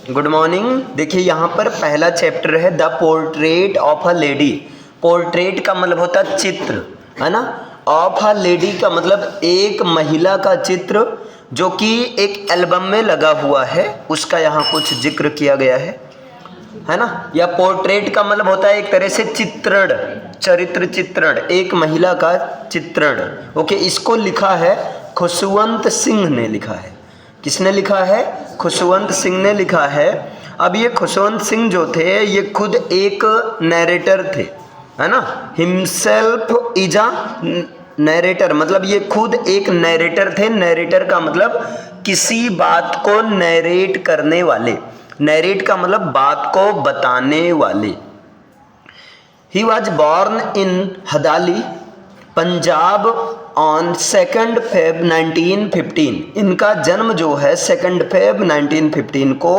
Good morning. देखिए यहाँ पर पहला चैप्टर है the portrait of a lady. Portrait का मतलब होता है चित्र, है ना। ऑफ अ लेडी का मतलब एक महिला का चित्र जो कि एक एल्बम में लगा हुआ है, उसका यहाँ कुछ जिक्र किया गया है ना। या पोर्ट्रेट का मतलब होता है एक तरह से चित्रण, चरित्र चित्रण, एक महिला का चित्रण। ओके, इसको लिखा है खुशवंत सिंह ने लिखा है। किसने लिखा है? खुशवंत सिंह ने लिखा है। अब ये खुशवंत सिंह जो थे ये खुद एक नैरेटर थे, है ना। हिमसेल्फ इज अ नैरेटर, मतलब ये खुद एक नैरेटर थे। नैरेटर का मतलब किसी बात को नैरेट करने वाले। नैरेट का मतलब बात को बताने वाले। He was born in Hadali, Punjab on 2 Feb 1915। इनका जन्म जो है 2 फेब 1915 को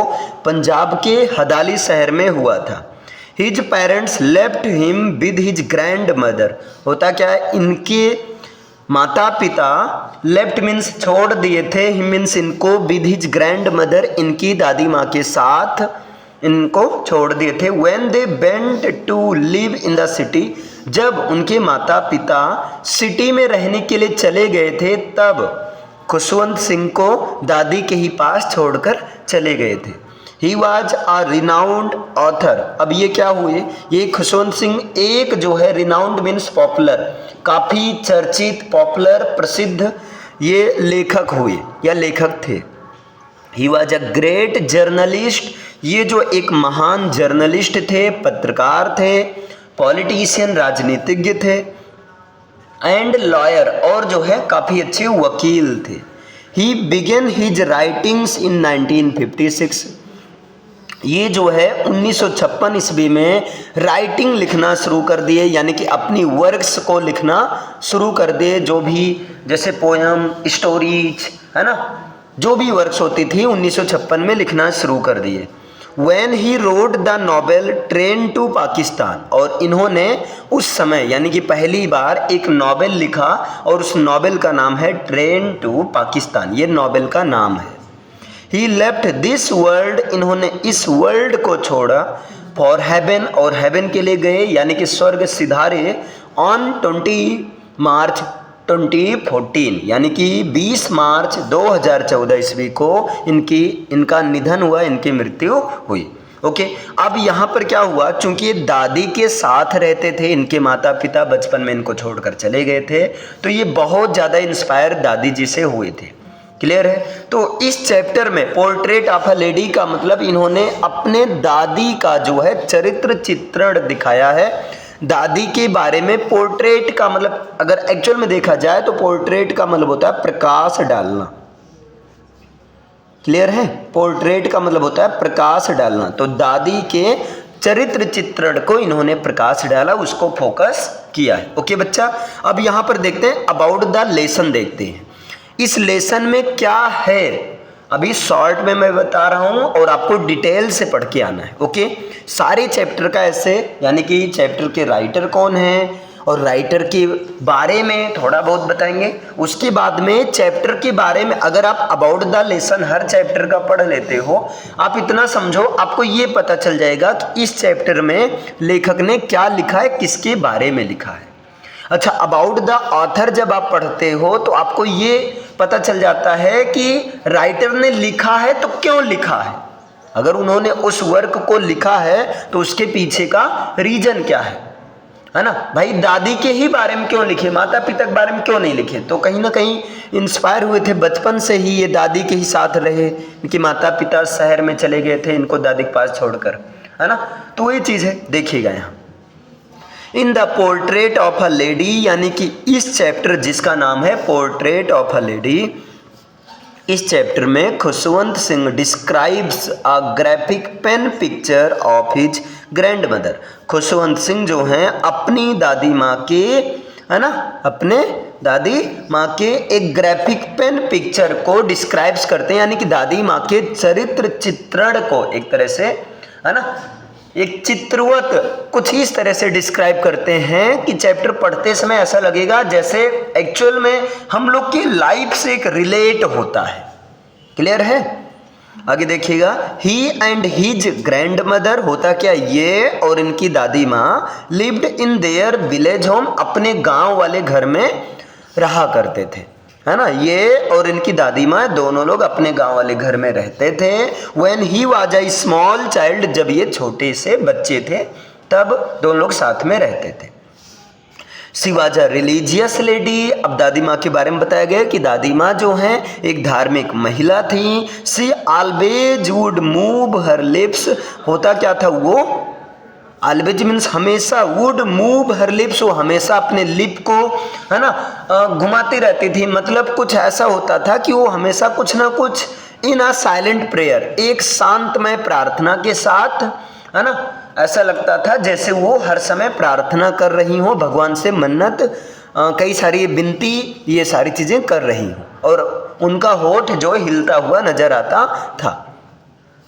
पंजाब के हदाली शहर में हुआ था। His parents left him with his grand mother. होता क्या है, इनके माता पिता लेफ्ट मीन्स छोड़ दिए थे, हिम मीन्स इनको, विद हिज ग्रैंड मदर इनकी दादी माँ के साथ इनको छोड़ दिए थे। When they went to live in the city, जब उनके माता पिता सिटी में रहने के लिए चले गए थे तब खुशवंत सिंह को दादी के ही पास छोड़कर चले गए थे। ही वॉज अ रिनाउंड ऑथर। अब ये क्या हुए, ये खुशवंत सिंह एक जो है, रिनाउंड मीन्स पॉपुलर, काफ़ी चर्चित, पॉपुलर, प्रसिद्ध ये लेखक हुए या लेखक थे। ही वॉज अ ग्रेट जर्नलिस्ट, ये जो एक महान जर्नलिस्ट थे, पत्रकार थे, पॉलिटिशियन राजनीतिज्ञ थे, एंड लॉयर, और जो है काफ़ी अच्छे वकील थे। ही बिगेन हिज राइटिंग्स इन 1956। ये जो है 1956 ईस्वी में राइटिंग लिखना शुरू कर दिए, यानी कि अपनी वर्क्स को लिखना शुरू कर दिए। जो भी जैसे पोयम, स्टोरीज, है ना, जो भी वर्क्स होती थी 1956 में लिखना शुरू कर दिए। When he wrote the novel Train to Pakistan, और इन्होंने उस समय यानी कि पहली बार एक नॉवेल लिखा और उस नॉवेल का नाम है ट्रेन टू पाकिस्तान, ये नॉवेल का नाम है। He left this world, इन्होंने इस वर्ल्ड को छोड़ा, फॉर हेवन, और हेवन के लिए गए यानी कि स्वर्ग सिधारे, ऑन 20 मार्च 2014, यानी कि 20 मार्च 2014 ईस्वी को इनका निधन हुआ, इनकी मृत्यु हुई। ओके, अब यहाँ पर क्या हुआ, चूंकि ये दादी के साथ रहते थे, इनके माता पिता बचपन में इनको छोड़कर चले गए थे, तो ये बहुत ज़्यादा इंस्पायर दादी जी से हुए थे। क्लियर है? तो इस चैप्टर में पोर्ट्रेट ऑफ अ लेडी का मतलब इन्होंने अपने दादी का जो है चरित्र चित्रण दिखाया है। दादी के बारे में पोर्ट्रेट का मतलब अगर एक्चुअल में देखा जाए तो पोर्ट्रेट का मतलब होता है प्रकाश डालना। क्लियर है? पोर्ट्रेट का मतलब होता है प्रकाश डालना। तो दादी के चरित्र चित्रण को इन्होंने प्रकाश डाला, उसको फोकस किया है। ओके बच्चा, अब यहाँ पर देखते हैं अबाउट द लेसन, देखते हैं इस लेसन में क्या है। अभी शॉर्ट में मैं बता रहा हूँ और आपको डिटेल से पढ़ के आना है। ओके, सारे चैप्टर का ऐसे, यानी कि चैप्टर के राइटर कौन है और राइटर के बारे में थोड़ा बहुत बताएंगे। उसके बाद में चैप्टर के बारे में अगर आप about the lesson her chapter का पढ़ लेते हो, आप इतना समझो, आपको ये पता चल जाएगा कि इस चैप्टर में लेखक ने क्या लिखा है, किसके बारे में लिखा है। अच्छा, अबाउट द ऑथर जब आप पढ़ते हो तो आपको ये पता चल जाता है कि राइटर ने लिखा है तो क्यों लिखा है। अगर उन्होंने उस वर्क को लिखा है तो उसके पीछे का रीजन क्या है ना। भाई दादी के ही बारे में क्यों लिखे, माता पिता के बारे में क्यों नहीं लिखे? तो कहीं ना कहीं इंस्पायर हुए थे, बचपन से ही ये दादी के ही साथ रहे, इनके माता पिता शहर में चले गए थे इनको दादी के पास छोड़कर, है ना। तो ये चीज़ है, देखिएगा यहाँ in the portrait of a lady, यानी कि इस चैप्टर जिसका नाम है पोर्ट्रेट ऑफ अ लेडी, इस चैप्टर में Khushwant Singh describes a graphic pen picture of his grandmother. Khushwant Singh जो हैं अपनी दादी माँ के, है ना, अपने दादी माँ के एक ग्राफिक पेन पिक्चर को डिस्क्राइब्स करते हैं, यानी कि दादी माँ के चरित्र चित्रण को एक तरह से, है ना, एक चित्रवत कुछ इस तरह से डिस्क्राइब करते हैं कि चैप्टर पढ़ते समय ऐसा लगेगा जैसे एक्चुअल में हम लोग की लाइफ से एक रिलेट होता है। क्लियर है? आगे देखिएगा, ही एंड हिज ग्रैंड मदर, होता क्या, ये और इनकी दादी माँ lived in their village home, अपने गांव वाले घर में रहा करते थे, है ना। ये और इनकी दादी माँ दोनों लोग अपने गांव वाले घर में रहते थे। When he was a small child, जब ये छोटे से बच्चे थे तब दोनों लोग साथ में रहते थे। She was a religious lady, अब दादी माँ के बारे में बताया गया कि दादी माँ जो हैं एक धार्मिक महिला थी। She always would move her lips, होता क्या था वो, ऑलवेज मीन्स हमेशा, वुड मूव हर लिप्स, वो हमेशा अपने लिप को, है ना, घुमाती रहती थी। मतलब कुछ ऐसा होता था कि वो हमेशा कुछ ना कुछ इन अ साइलेंट प्रेयर, एक शांतमय प्रार्थना के साथ, है ना, ऐसा लगता था जैसे वो हर समय प्रार्थना कर रही हो, भगवान से मन्नत, कई सारी विनती, ये सारी चीज़ें कर रही हो, और उनका होठ जो हिलता हुआ नजर आता था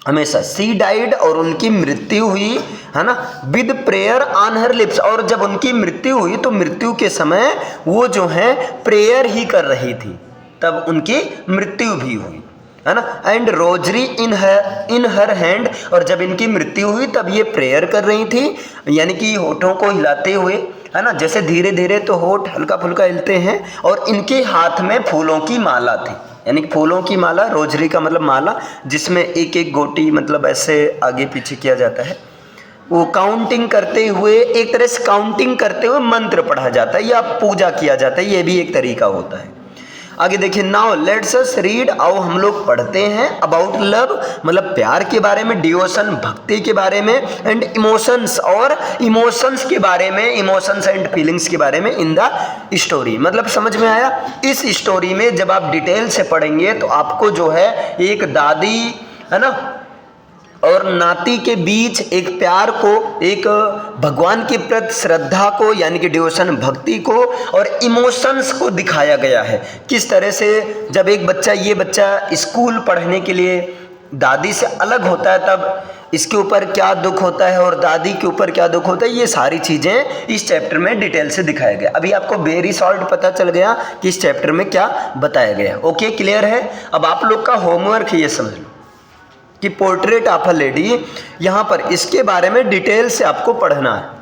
हमेशा। सी डाइड, और उनकी मृत्यु हुई, है ना, with prayer on her lips, और जब उनकी मृत्यु हुई तो मृत्यु के समय वो जो है प्रेयर ही कर रही थी, तब उनकी मृत्यु भी हुई, है ना। And rosary in her hand, और जब इनकी मृत्यु हुई तब ये प्रेयर कर रही थी, यानी कि होठों को हिलाते हुए, है ना, जैसे धीरे धीरे तो होठ हल्का फुल्का हिलते हैं, और इनके हाथ में फूलों की माला थी, यानी कि फूलों की माला, रोजरी का मतलब माला, जिसमें एक एक गोटी मतलब ऐसे आगे पीछे किया जाता है। वो काउंटिंग करते हुए, एक तरह से काउंटिंग करते हुए मंत्र पढ़ा जाता है या पूजा किया जाता है, ये भी एक तरीका होता है। आगे देखिए, नाउ लेट्स अस रीड, आओ हम लोग पढ़ते हैं, अबाउट लव, मतलब प्यार के बारे में, डिवोशन भक्ति के बारे में, एंड इमोशंस, और इमोशंस के बारे में, इमोशंस एंड फीलिंग्स के बारे में इन द स्टोरी। मतलब समझ में आया। इस स्टोरी में जब आप डिटेल से पढ़ेंगे तो आपको जो है एक दादी, है ना, और नाती के बीच एक प्यार को, एक भगवान के प्रति श्रद्धा को, यानी कि डिवोशन भक्ति को, और इमोशंस को दिखाया गया है। किस तरह से जब एक बच्चा, ये बच्चा स्कूल पढ़ने के लिए दादी से अलग होता है तब इसके ऊपर क्या दुख होता है और दादी के ऊपर क्या दुख होता है, ये सारी चीज़ें इस चैप्टर में डिटेल से दिखाया गया। अभी आपको वेरी शॉर्ट पता चल गया कि इस चैप्टर में क्या बताया गया। ओके, क्लियर है। अब आप लोग का होमवर्क ये समझ लो कि पोर्ट्रेट ऑफ अ लेडी, यहाँ पर इसके बारे में डिटेल से आपको पढ़ना है।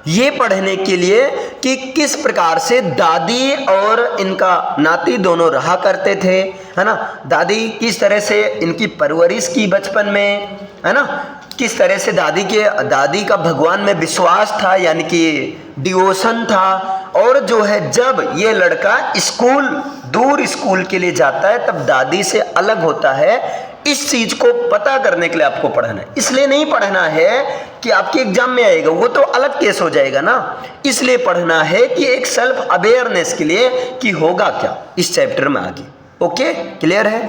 ये पढ़ने के लिए कि किस प्रकार से दादी और इनका नाती दोनों रहा करते थे, है ना, दादी किस तरह से इनकी परवरिश की बचपन में, है ना, किस तरह से दादी का भगवान में विश्वास था, यानी कि डिवोशन था, और जो है जब ये लड़का दूर स्कूल के लिए जाता है तब दादी से अलग होता है। इस चीज को पता करने के लिए आपको पढ़ना है। इसलिए नहीं पढ़ना है कि आपके एग्जाम में आएगा, वो तो अलग केस हो जाएगा ना। इसलिए पढ़ना है कि एक सेल्फ अवेयरनेस के लिए कि होगा क्या इस चैप्टर में आगे। ओके, क्लियर है।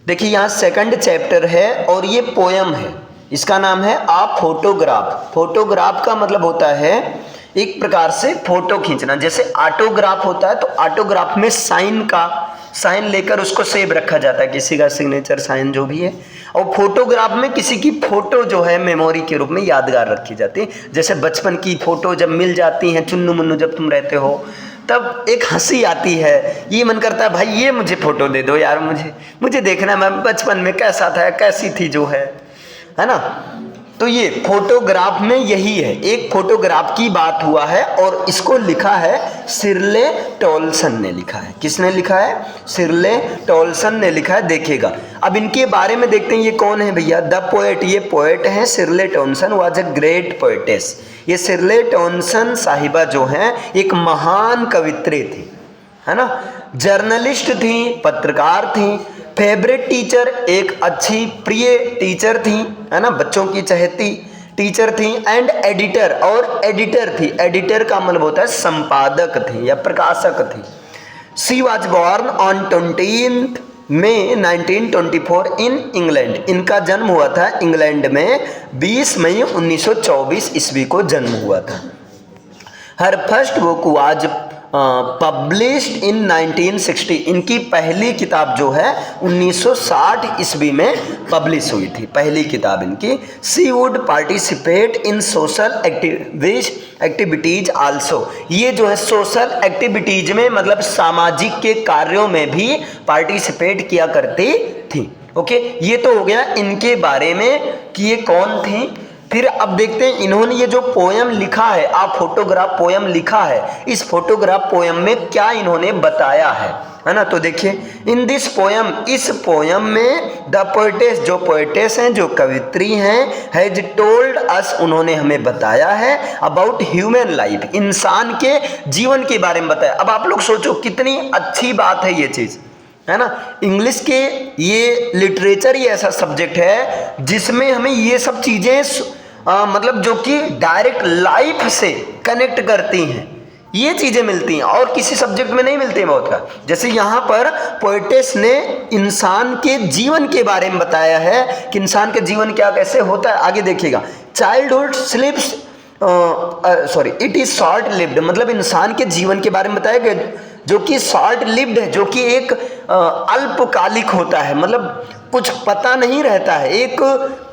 देखिए यहाँ सेकंड चैप्टर है और ये पोयम है, इसका नाम है आ फोटोग्राफ। फोटोग्राफ का मतलब होता है एक प्रकार से फोटो खींचना। जैसे ऑटोग्राफ होता है तो ऑटोग्राफ में साइन लेकर उसको सेव रखा जाता है, किसी का सिग्नेचर साइन जो भी है। और फोटोग्राफ में किसी की फोटो जो है मेमोरी के रूप में यादगार रखी जाती है। जैसे बचपन की फोटो जब मिल जाती हैं, चुन्नू मुन्नू जब तुम रहते हो तब एक हंसी आती है, ये मन करता है भाई ये मुझे फोटो दे दो यार, मुझे देखना है मैं बचपन में कैसा था, कैसी थी जो है ना। तो ये फोटोग्राफ में यही है, एक फोटोग्राफ की बात हुआ है और इसको लिखा है शिर्ले टोल्सन ने लिखा है। किसने लिखा है? शिर्ले टोल्सन ने लिखा है। देखिएगा अब इनके बारे में देखते हैं, ये कौन है भैया? द पोएट, ये पोएट हैं शिर्ले टोल्सन, वाज अ ग्रेट पोएटेस। ये शिर्ले टोल्सन साहिबा जो हैं एक महान कवित्री थी, है ना, जर्नलिस्ट थी, पत्रकार थी, फेवरेट टीचर, एक अच्छी प्रिय टीचर थी, है ना, बच्चों की चहेती टीचर थी, एंड एडिटर, और एडिटर थी। एडिटर का मतलब होता है संपादक थी या प्रकाशक थी। She was born on 20 May 1924 in England. इनका जन्म हुआ था इंग्लैंड में 20 मई 1924 ईस्वी को जन्म हुआ था। Her first book was published in 1960। इनकी पहली किताब जो है 1960 ईस्वी में पब्लिश हुई थी, पहली किताब इनकी। She would participate in social activities also. ये जो है सोशल एक्टिविटीज में मतलब सामाजिक के कार्यों में भी पार्टिसिपेट किया करती थी। ओके, ये तो हो गया इनके बारे में कि ये कौन थी। फिर अब देखते हैं इन्होंने ये जो पोयम लिखा है, आ फोटोग्राफ पोयम लिखा है, इस फोटोग्राफ पोयम में क्या इन्होंने बताया है ना। तो देखिए इन दिस पोयम, इस पोयम में द पोएटेस, जो पोएटेस हैं, जो कवित्री हैं, हैज टोल्ड अस, उन्होंने हमें बताया है अबाउट ह्यूमन लाइफ, इंसान के जीवन के बारे में बताया। अब आप लोग सोचो कितनी अच्छी बात है ये चीज़, है ना। इंग्लिश के ये लिटरेचर ही ऐसा सब्जेक्ट है जिसमें हमें ये सब चीज़ें मतलब जो कि डायरेक्ट लाइफ से कनेक्ट करती हैं, ये चीज़ें मिलती हैं और किसी सब्जेक्ट में नहीं मिलती हैं बहुत का। जैसे यहाँ पर पोएटेस ने इंसान के जीवन के बारे में बताया है कि इंसान के जीवन क्या कैसे होता है। आगे देखिएगा, childhood slips it is short lived, मतलब इंसान के जीवन के बारे में बताया गया जो कि शॉर्ट लिव्ड है, जो कि एक अल्पकालिक होता है, मतलब कुछ पता नहीं रहता है, एक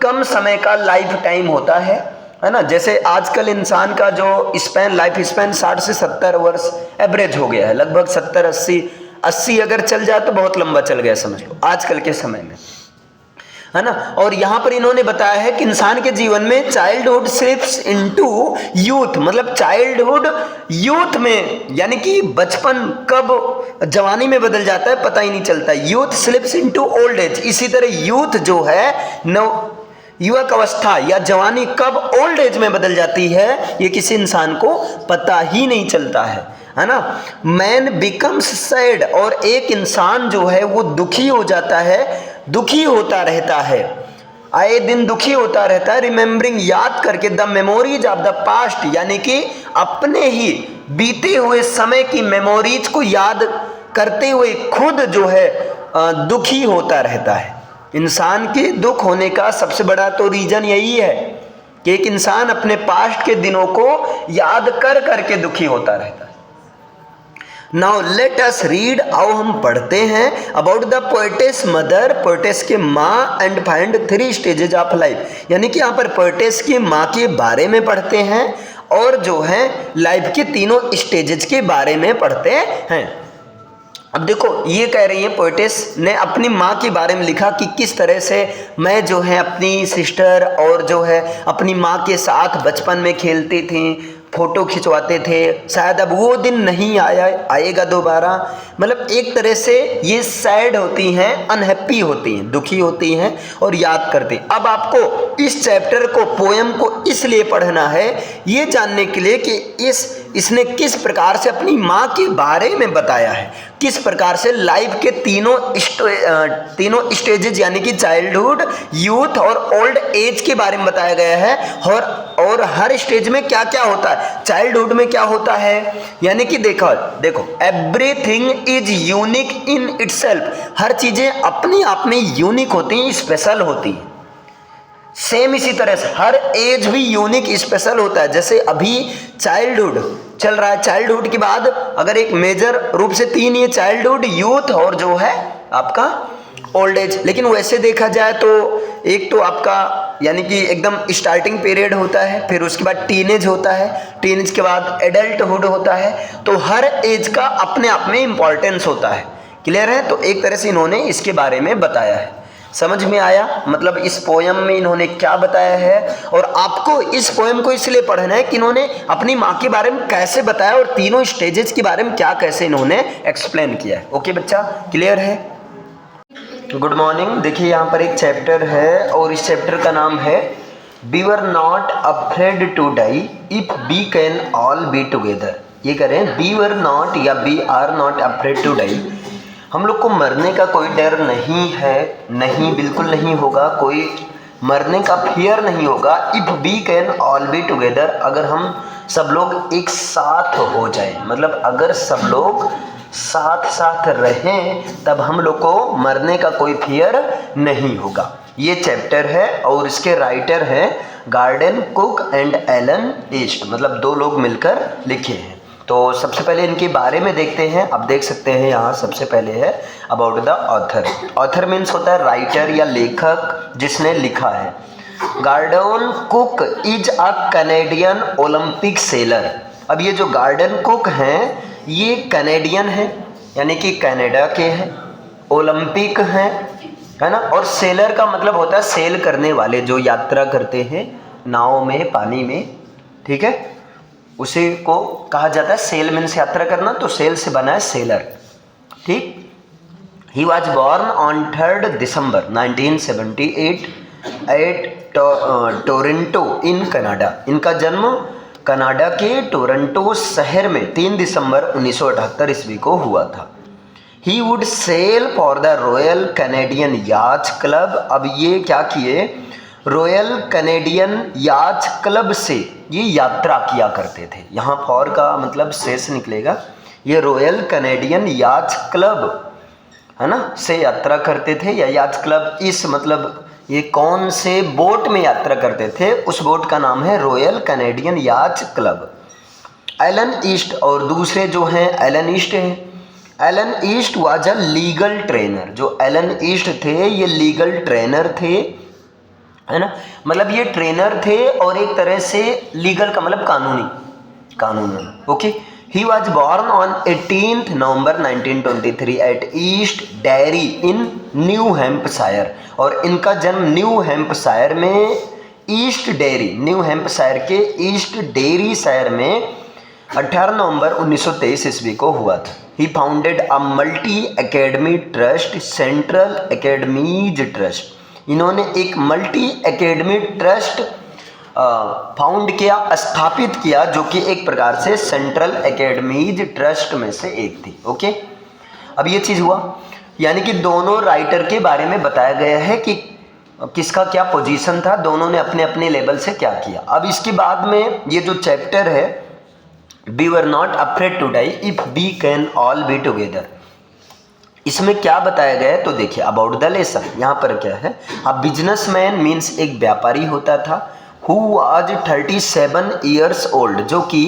कम समय का लाइफ टाइम होता है ना। जैसे आजकल इंसान का जो स्पैन, लाइफ स्पैन 60 से 70 वर्ष एवरेज हो गया है, लगभग 70-80 अगर चल जाए तो बहुत लंबा चल गया समझ लो आजकल के समय में, है ना। और यहाँ पर इन्होंने बताया है कि इंसान के जीवन में चाइल्डहुड स्लिप्स इनटू यूथ, मतलब चाइल्डहुड यूथ में, यानी कि बचपन कब जवानी में बदल जाता है पता ही नहीं चलता। Youth slips into old age, इसी तरह यूथ जो है युवक अवस्था या जवानी कब ओल्ड एज में बदल जाती है ये किसी इंसान को पता ही नहीं चलता है ना। मैन बिकम्स सैड, और एक इंसान जो है वो दुखी हो जाता है, दुखी होता रहता है, आए दिन दुखी होता रहता है, रिमेम्बरिंग, याद करके, the memories of the past, यानी कि अपने ही बीते हुए समय की मेमोरीज को याद करते हुए खुद जो है दुखी होता रहता है। इंसान के दुख होने का सबसे बड़ा तो रीजन यही है कि एक इंसान अपने पास्ट के दिनों को याद कर करके दुखी होता रहता है। नाउ लेट अस रीड, आओ हम पढ़ते हैं about the poetess mother, poetess के माँ, and find 3 stages of life, यानी कि यहाँ पर पोएटेस की माँ के बारे में पढ़ते हैं और जो है लाइफ के 3 स्टेजेज के बारे में पढ़ते हैं। अब देखो ये कह रही है पोएटेस ने अपनी माँ के बारे में लिखा कि किस तरह से मैं जो है अपनी सिस्टर और जो है अपनी माँ के साथ बचपन में खेलती थी, फोटो खिंचवाते थे, शायद अब वो दिन नहीं आएगा दोबारा। मतलब एक तरह से ये सैड होती हैं, अनहैप्पी होती हैं, दुखी होती हैं और याद करती हैं। अब आपको इस चैप्टर को, पोएम को इसलिए पढ़ना है ये जानने के लिए कि इसने किस प्रकार से अपनी माँ के बारे में बताया है, किस प्रकार से लाइफ के तीनों स्टेजेस यानी कि चाइल्डहुड, यूथ और ओल्ड एज के बारे में बताया गया है। और हर स्टेज में क्या क्या होता है, चाइल्डहुड में क्या होता है, यानी कि देखो everything is unique in itself, हर चीज़ें अपने आप में यूनिक होती हैं, स्पेशल होती हैं। सेम इसी तरह से हर एज भी यूनिक स्पेशल होता है। जैसे अभी चाइल्डहुड चल रहा है, चाइल्डहुड के बाद अगर एक मेजर रूप से 3 ये चाइल्डहुड, यूथ और जो है आपका ओल्ड एज। लेकिन वैसे देखा जाए तो एक तो आपका यानी कि एकदम स्टार्टिंग पीरियड होता है, फिर उसके बाद टीनेज होता है, टीनेज के बाद एडल्टहुड होता है। तो हर एज का अपने आप में इम्पॉर्टेंस होता है। क्लियर है? तो एक तरह से इन्होंने इसके बारे में बताया है। समझ में आया? मतलब इस पोयम में इन्होंने क्या बताया है। और आपको इस पोयम को इसलिए पढ़ना है कि इन्होंने अपनी माँ के बारे में कैसे बताया और तीनों स्टेजेस के बारे में क्या कैसे इन्होंने एक्सप्लेन किया है। ओके बच्चा, क्लियर है? Good morning. देखिए यहाँ पर एक चैप्टर है और इस चैप्टर का नाम है we were not afraid to die if we can all be together. ये करें, वी वर नॉट या we are not afraid to die, हम लोग को मरने का कोई डर नहीं है, नहीं बिल्कुल नहीं होगा, कोई मरने का फियर नहीं होगा। If we can all be together, अगर हम सब लोग एक साथ हो जाए, मतलब अगर सब लोग साथ साथ रहें तब हम लोग को मरने का कोई फियर नहीं होगा। ये चैप्टर है और इसके राइटर हैं Gordon Cook and Alan East, मतलब 2 लोग मिलकर लिखे हैं। तो सबसे पहले इनके बारे में देखते हैं। आप देख सकते हैं यहाँ सबसे पहले है about the author. Author means होता है राइटर या लेखक जिसने लिखा है। Garden cook is a Canadian Olympic seller. अब ये जो गार्डन कुक हैं ये कैनेडियन हैं, यानी कि कनाडा के हैं, ओलंपिक हैं, है ना। और सेलर का मतलब होता है सेल करने वाले, जो यात्रा करते हैं नाव में, पानी में, ठीक है, उसे को कहा जाता है सेल, मीन्स यात्रा करना, तो सेल से बना है सेलर, ठीक। He was born on 3 December 1978 at Toronto in Canada. इनका जन्म कनाडा के टोरंटो शहर में 3 दिसंबर 1978 ईस्वी को हुआ था। He would sail for the Royal Canadian Yacht Club. अब ये क्या किए, रॉयल कैनेडियन याच क्लब से ये यात्रा किया करते थे। यहाँ फॉर का मतलब शेष निकलेगा, ये रॉयल कैनेडियन याच क्लब, है ना, से यात्रा करते थे। या याच क्लब इस मतलब ये कौन से बोट में यात्रा करते थे, उस बोट का नाम है Royal Canadian Yacht Club. Alan East और दूसरे जो हैं एलन ईस्ट हैं। Alan East was a legal trainer. जो एलन ईस्ट थे ये लीगल ट्रेनर थे, है ना, मतलब ये ट्रेनर थे और एक तरह से लीगल का मतलब कानूनी, okay. He was born on 18 November 1923 at East Dairy in New Hampshire. और इनका जन्म न्यू हैम्पशायर में, ईस्ट डेयरी, न्यू हैम्पशायर के ईस्ट डेयरी शहर में 18 नवंबर 1923 ईस्वी को हुआ था। He founded a multi academy trust, central academies trust. इन्होंने एक मल्टी एकेडमी ट्रस्ट फाउंड किया, स्थापित किया, जो कि एक प्रकार से सेंट्रल एकेडमीज ट्रस्ट में से एक थी, ओके। अब ये चीज़ हुआ, यानी कि दोनों राइटर के बारे में बताया गया है कि किसका क्या पोजीशन था, दोनों ने अपने अपने लेवल से क्या किया। अब इसके बाद में ये जो चैप्टर है, we were not afraid to die if we can all be together, इसमें क्या बताया गया है तो देखिए, अबाउट द लेसन। यहाँ पर क्या है, अ बिजनेसमैन मीन्स एक व्यापारी होता था, हु वाज 37 ईयर्स ओल्ड, जो कि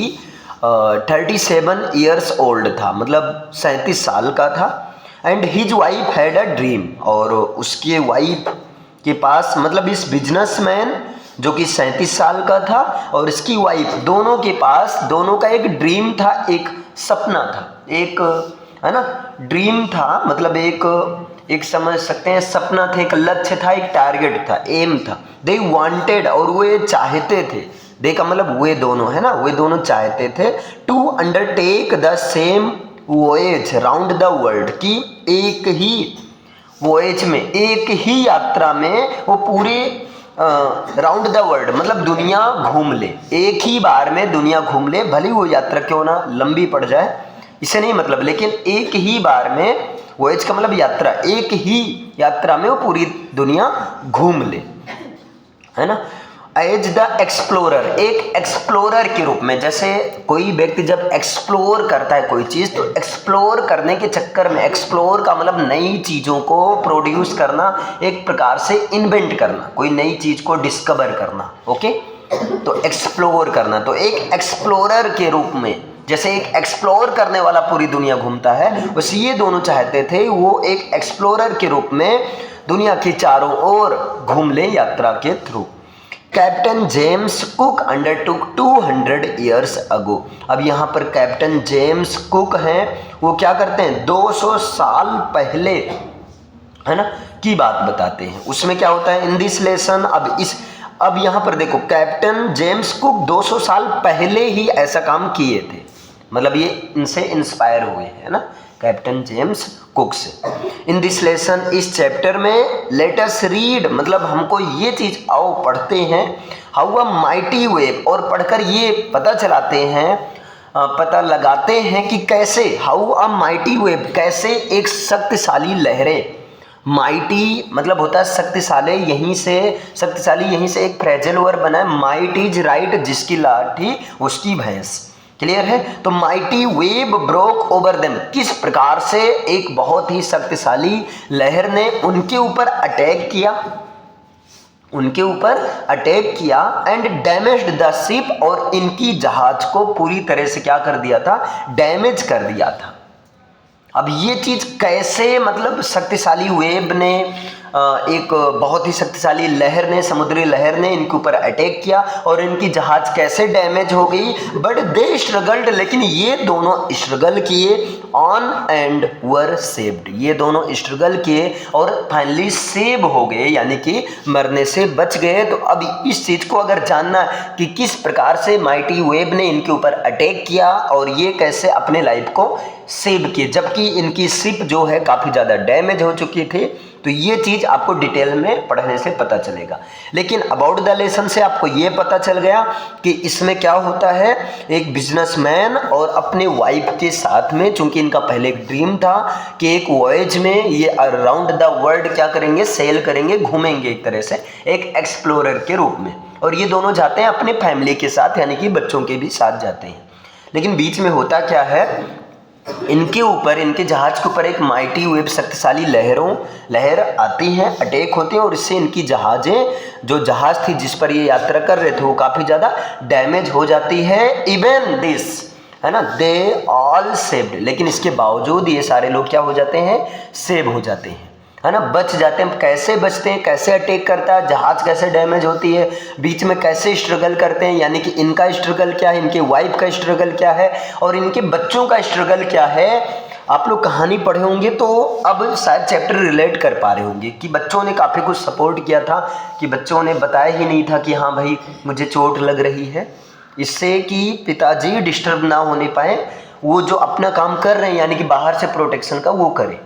37 ईयर्स ओल्ड था, मतलब 37 साल का था। And his wife had a dream, और उसके वाइफ के पास, मतलब इस बिजनेसमैन जो कि 37 साल का था और इसकी वाइफ, दोनों के पास, दोनों का एक ड्रीम था, एक सपना था, एक, है ना, ड्रीम था, मतलब एक समझ सकते हैं सपना था, एक लक्ष्य था, एक टारगेट था, एम था। दे वांटेड, और वे चाहते थे, दे का मतलब वे दोनों, है ना, वे दोनों चाहते थे, to undertake the same voyage round the world, कि एक ही वॉयज में, एक ही यात्रा में वो पूरे राउंड द वर्ल्ड, मतलब दुनिया घूम ले, एक ही बार में दुनिया घूम ले, भले वो यात्रा क्यों ना लंबी पड़ जाए, इसे नहीं मतलब, लेकिन एक ही बार में, वॉयज का मतलब यात्रा, एक ही यात्रा में वो पूरी दुनिया घूम ले, है ना। एज द एक्सप्लोरर, एक एक्सप्लोरर के रूप में, जैसे कोई व्यक्ति जब एक्सप्लोर करता है कोई चीज़, तो एक्सप्लोर करने के चक्कर में, एक्सप्लोर का मतलब नई चीज़ों को प्रोड्यूस करना, एक प्रकार से इन्वेंट करना, कोई नई चीज़ को डिस्कवर करना, ओके, तो एक्सप्लोर करना। तो एक एक्सप्लोरर के रूप में, जैसे एक एक्सप्लोर करने वाला पूरी दुनिया घूमता है, वैसे ये दोनों चाहते थे वो एक एक्सप्लोरर के रूप में दुनिया के चारों ओर घूम ले यात्रा के through. Captain James cook undertook 200 years ago. अब यहाँ पर कैप्टन जेम्स कुक हैं, वो क्या करते हैं, 200 साल पहले, है ना, की बात बताते हैं। उसमें क्या होता है इन दिस लेसन, अब यहाँ पर देखो, कैप्टन जेम्स कुक 200 साल पहले ही ऐसा काम किए थे, मतलब ये इनसे इंस्पायर हुए, है ना, कैप्टन जेम्स कुक से। इन दिस लेसन, इस चैप्टर में, लेट अस रीड, मतलब हमको ये चीज़ आओ पढ़ते हैं, हाउ अ माइटी वेव, और पढ़कर ये पता चलाते हैं, पता लगाते हैं कि कैसे, हाउ अ माइटी वेव, कैसे एक शक्तिशाली लहरें, माइटी मतलब होता है शक्तिशाली, यहीं से एक फ्रेजल वर्ड बना है, माइट इज राइट, जिसकी लाठी उसकी भैंस, क्लियर है। तो mighty wave broke over them, किस प्रकार से एक बहुत ही शक्तिशाली लहर ने उनके ऊपर अटैक किया, एंड डैमेज्ड द शिप, और इनकी जहाज को पूरी तरह से क्या कर दिया था, डैमेज कर दिया था। अब ये चीज कैसे, मतलब शक्तिशाली वेव ने एक बहुत ही शक्तिशाली लहर ने, समुद्री लहर ने इनके ऊपर अटैक किया और इनकी जहाज कैसे डैमेज हो गई, बट दे स्ट्रगल्ड, लेकिन ये दोनों स्ट्रगल किए ऑन एंड वर सेव्ड, ये दोनों स्ट्रगल किए और फाइनली सेव हो गए, यानी कि मरने से बच गए। तो अब इस चीज को अगर जानना कि किस प्रकार से माइटी वेव ने इनके ऊपर अटैक किया और ये कैसे अपने लाइफ को सेव किए, जबकि इनकी शिप जो है काफी ज्यादा डैमेज हो चुकी थी, तो ये चीज आपको डिटेल में पढ़ने से पता चलेगा। लेकिन अबाउट द लेसन से आपको ये पता चल गया कि इसमें क्या होता है, एक बिजनेसमैन और अपने वाइफ के साथ में, चूंकि इनका पहले एक ड्रीम था कि एक वॉयज में ये अराउंड द वर्ल्ड क्या करेंगे, सेल करेंगे, घूमेंगे एक तरह से एक एक्सप्लोरर के रूप में, और ये दोनों जाते हैं अपने फैमिली के साथ, यानी कि बच्चों के भी साथ जाते हैं। लेकिन बीच में होता क्या है, इनके ऊपर, इनके जहाज के ऊपर एक माइटी वेव, शक्तिशाली लहर आती हैं, अटैक होते हैं और इससे इनकी जो जहाज थी जिस पर ये यात्रा कर रहे थे वो काफ़ी ज़्यादा डैमेज हो जाती है। इवन दिस, है ना, दे ऑल सेव्ड, लेकिन इसके बावजूद ये सारे लोग क्या हो जाते हैं, सेव हो जाते हैं, है ना, बच जाते हैं। कैसे बचते हैं, कैसे अटैक करता है, जहाज कैसे डैमेज होती है, बीच में कैसे स्ट्रगल करते हैं, यानी कि इनका स्ट्रगल क्या है, इनके वाइफ का स्ट्रगल क्या है और इनके बच्चों का स्ट्रगल क्या है। आप लोग कहानी पढ़े होंगे तो अब शायद चैप्टर रिलेट कर पा रहे होंगे कि बच्चों ने काफ़ी कुछ सपोर्ट किया था, कि बच्चों ने बताया ही नहीं था कि हाँ भाई मुझे चोट लग रही है, इससे कि पिताजी डिस्टर्ब ना होने पाए, वो जो अपना काम कर रहे हैं यानी कि बाहर से प्रोटेक्शन का वो करें।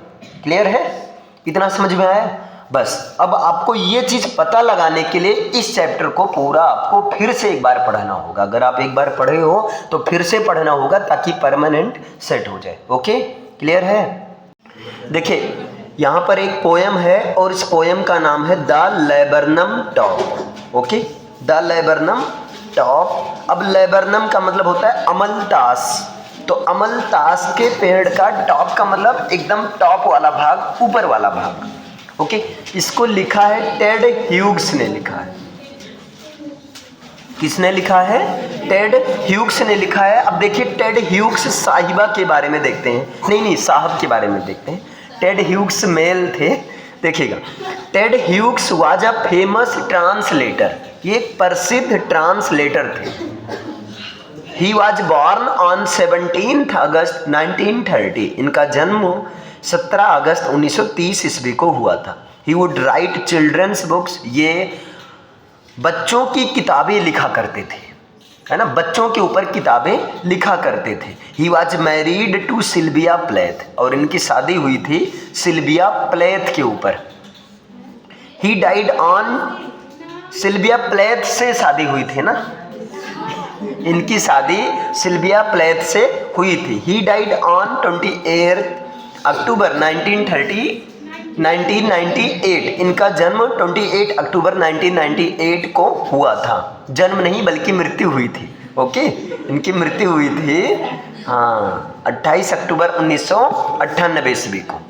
क्लियर है, इतना समझ में आया? बस अब आपको ये चीज पता लगाने के लिए इस चैप्टर को पूरा आपको फिर से एक बार पढ़ना होगा। अगर आप एक बार पढ़े हो तो फिर से पढ़ना होगा ताकि परमानेंट सेट हो जाए। ओके, क्लियर है? देखिए यहाँ पर एक पोयम है और इस पोयम का नाम है the laburnum top. Okay, the laburnum top. अब लेबरनम का मतलब होता है अमलतास, तो अमलतास के पेड़ का टॉप का मतलब एकदम टॉप वाला भाग, ऊपर वाला भाग। ओके, इसको लिखा है टेड ह्यूग्स ने लिखा है। किसने लिखा है? टेड ह्यूग्स ने लिखा है। अब देखिए टेड ह्यूग्स साहिबा के बारे में देखते हैं, नहीं साहब के बारे में देखते हैं। टेड ह्यूग्स मेल थे, देखिएगा। Ted Hughes was a famous translator, ये एक प्रसिद्ध ट्रांसलेटर थे। He was born on 17th अगस्त 1930, इनका जन्म 17 अगस्त 1930 ईस्वी को हुआ था। He would write children's books, ये बच्चों की किताबें लिखा करते थे, है ना, बच्चों के ऊपर किताबें लिखा करते थे। He was married to Sylvia Plath, और इनकी शादी हुई थी सिल्विया प्लेथ के ऊपर। He died on, सिल्विया प्लेथ से शादी हुई थी ना, इनकी शादी सिल्विया प्लेथ से हुई थी। ही डाइड ऑन 28 अक्टूबर 1998, इनका जन्म 28 अक्टूबर 1998 को हुआ था। जन्म नहीं बल्कि मृत्यु हुई थी। ओके, इनकी मृत्यु हुई थी हाँ 28 अक्टूबर 1998 ईस्वी को।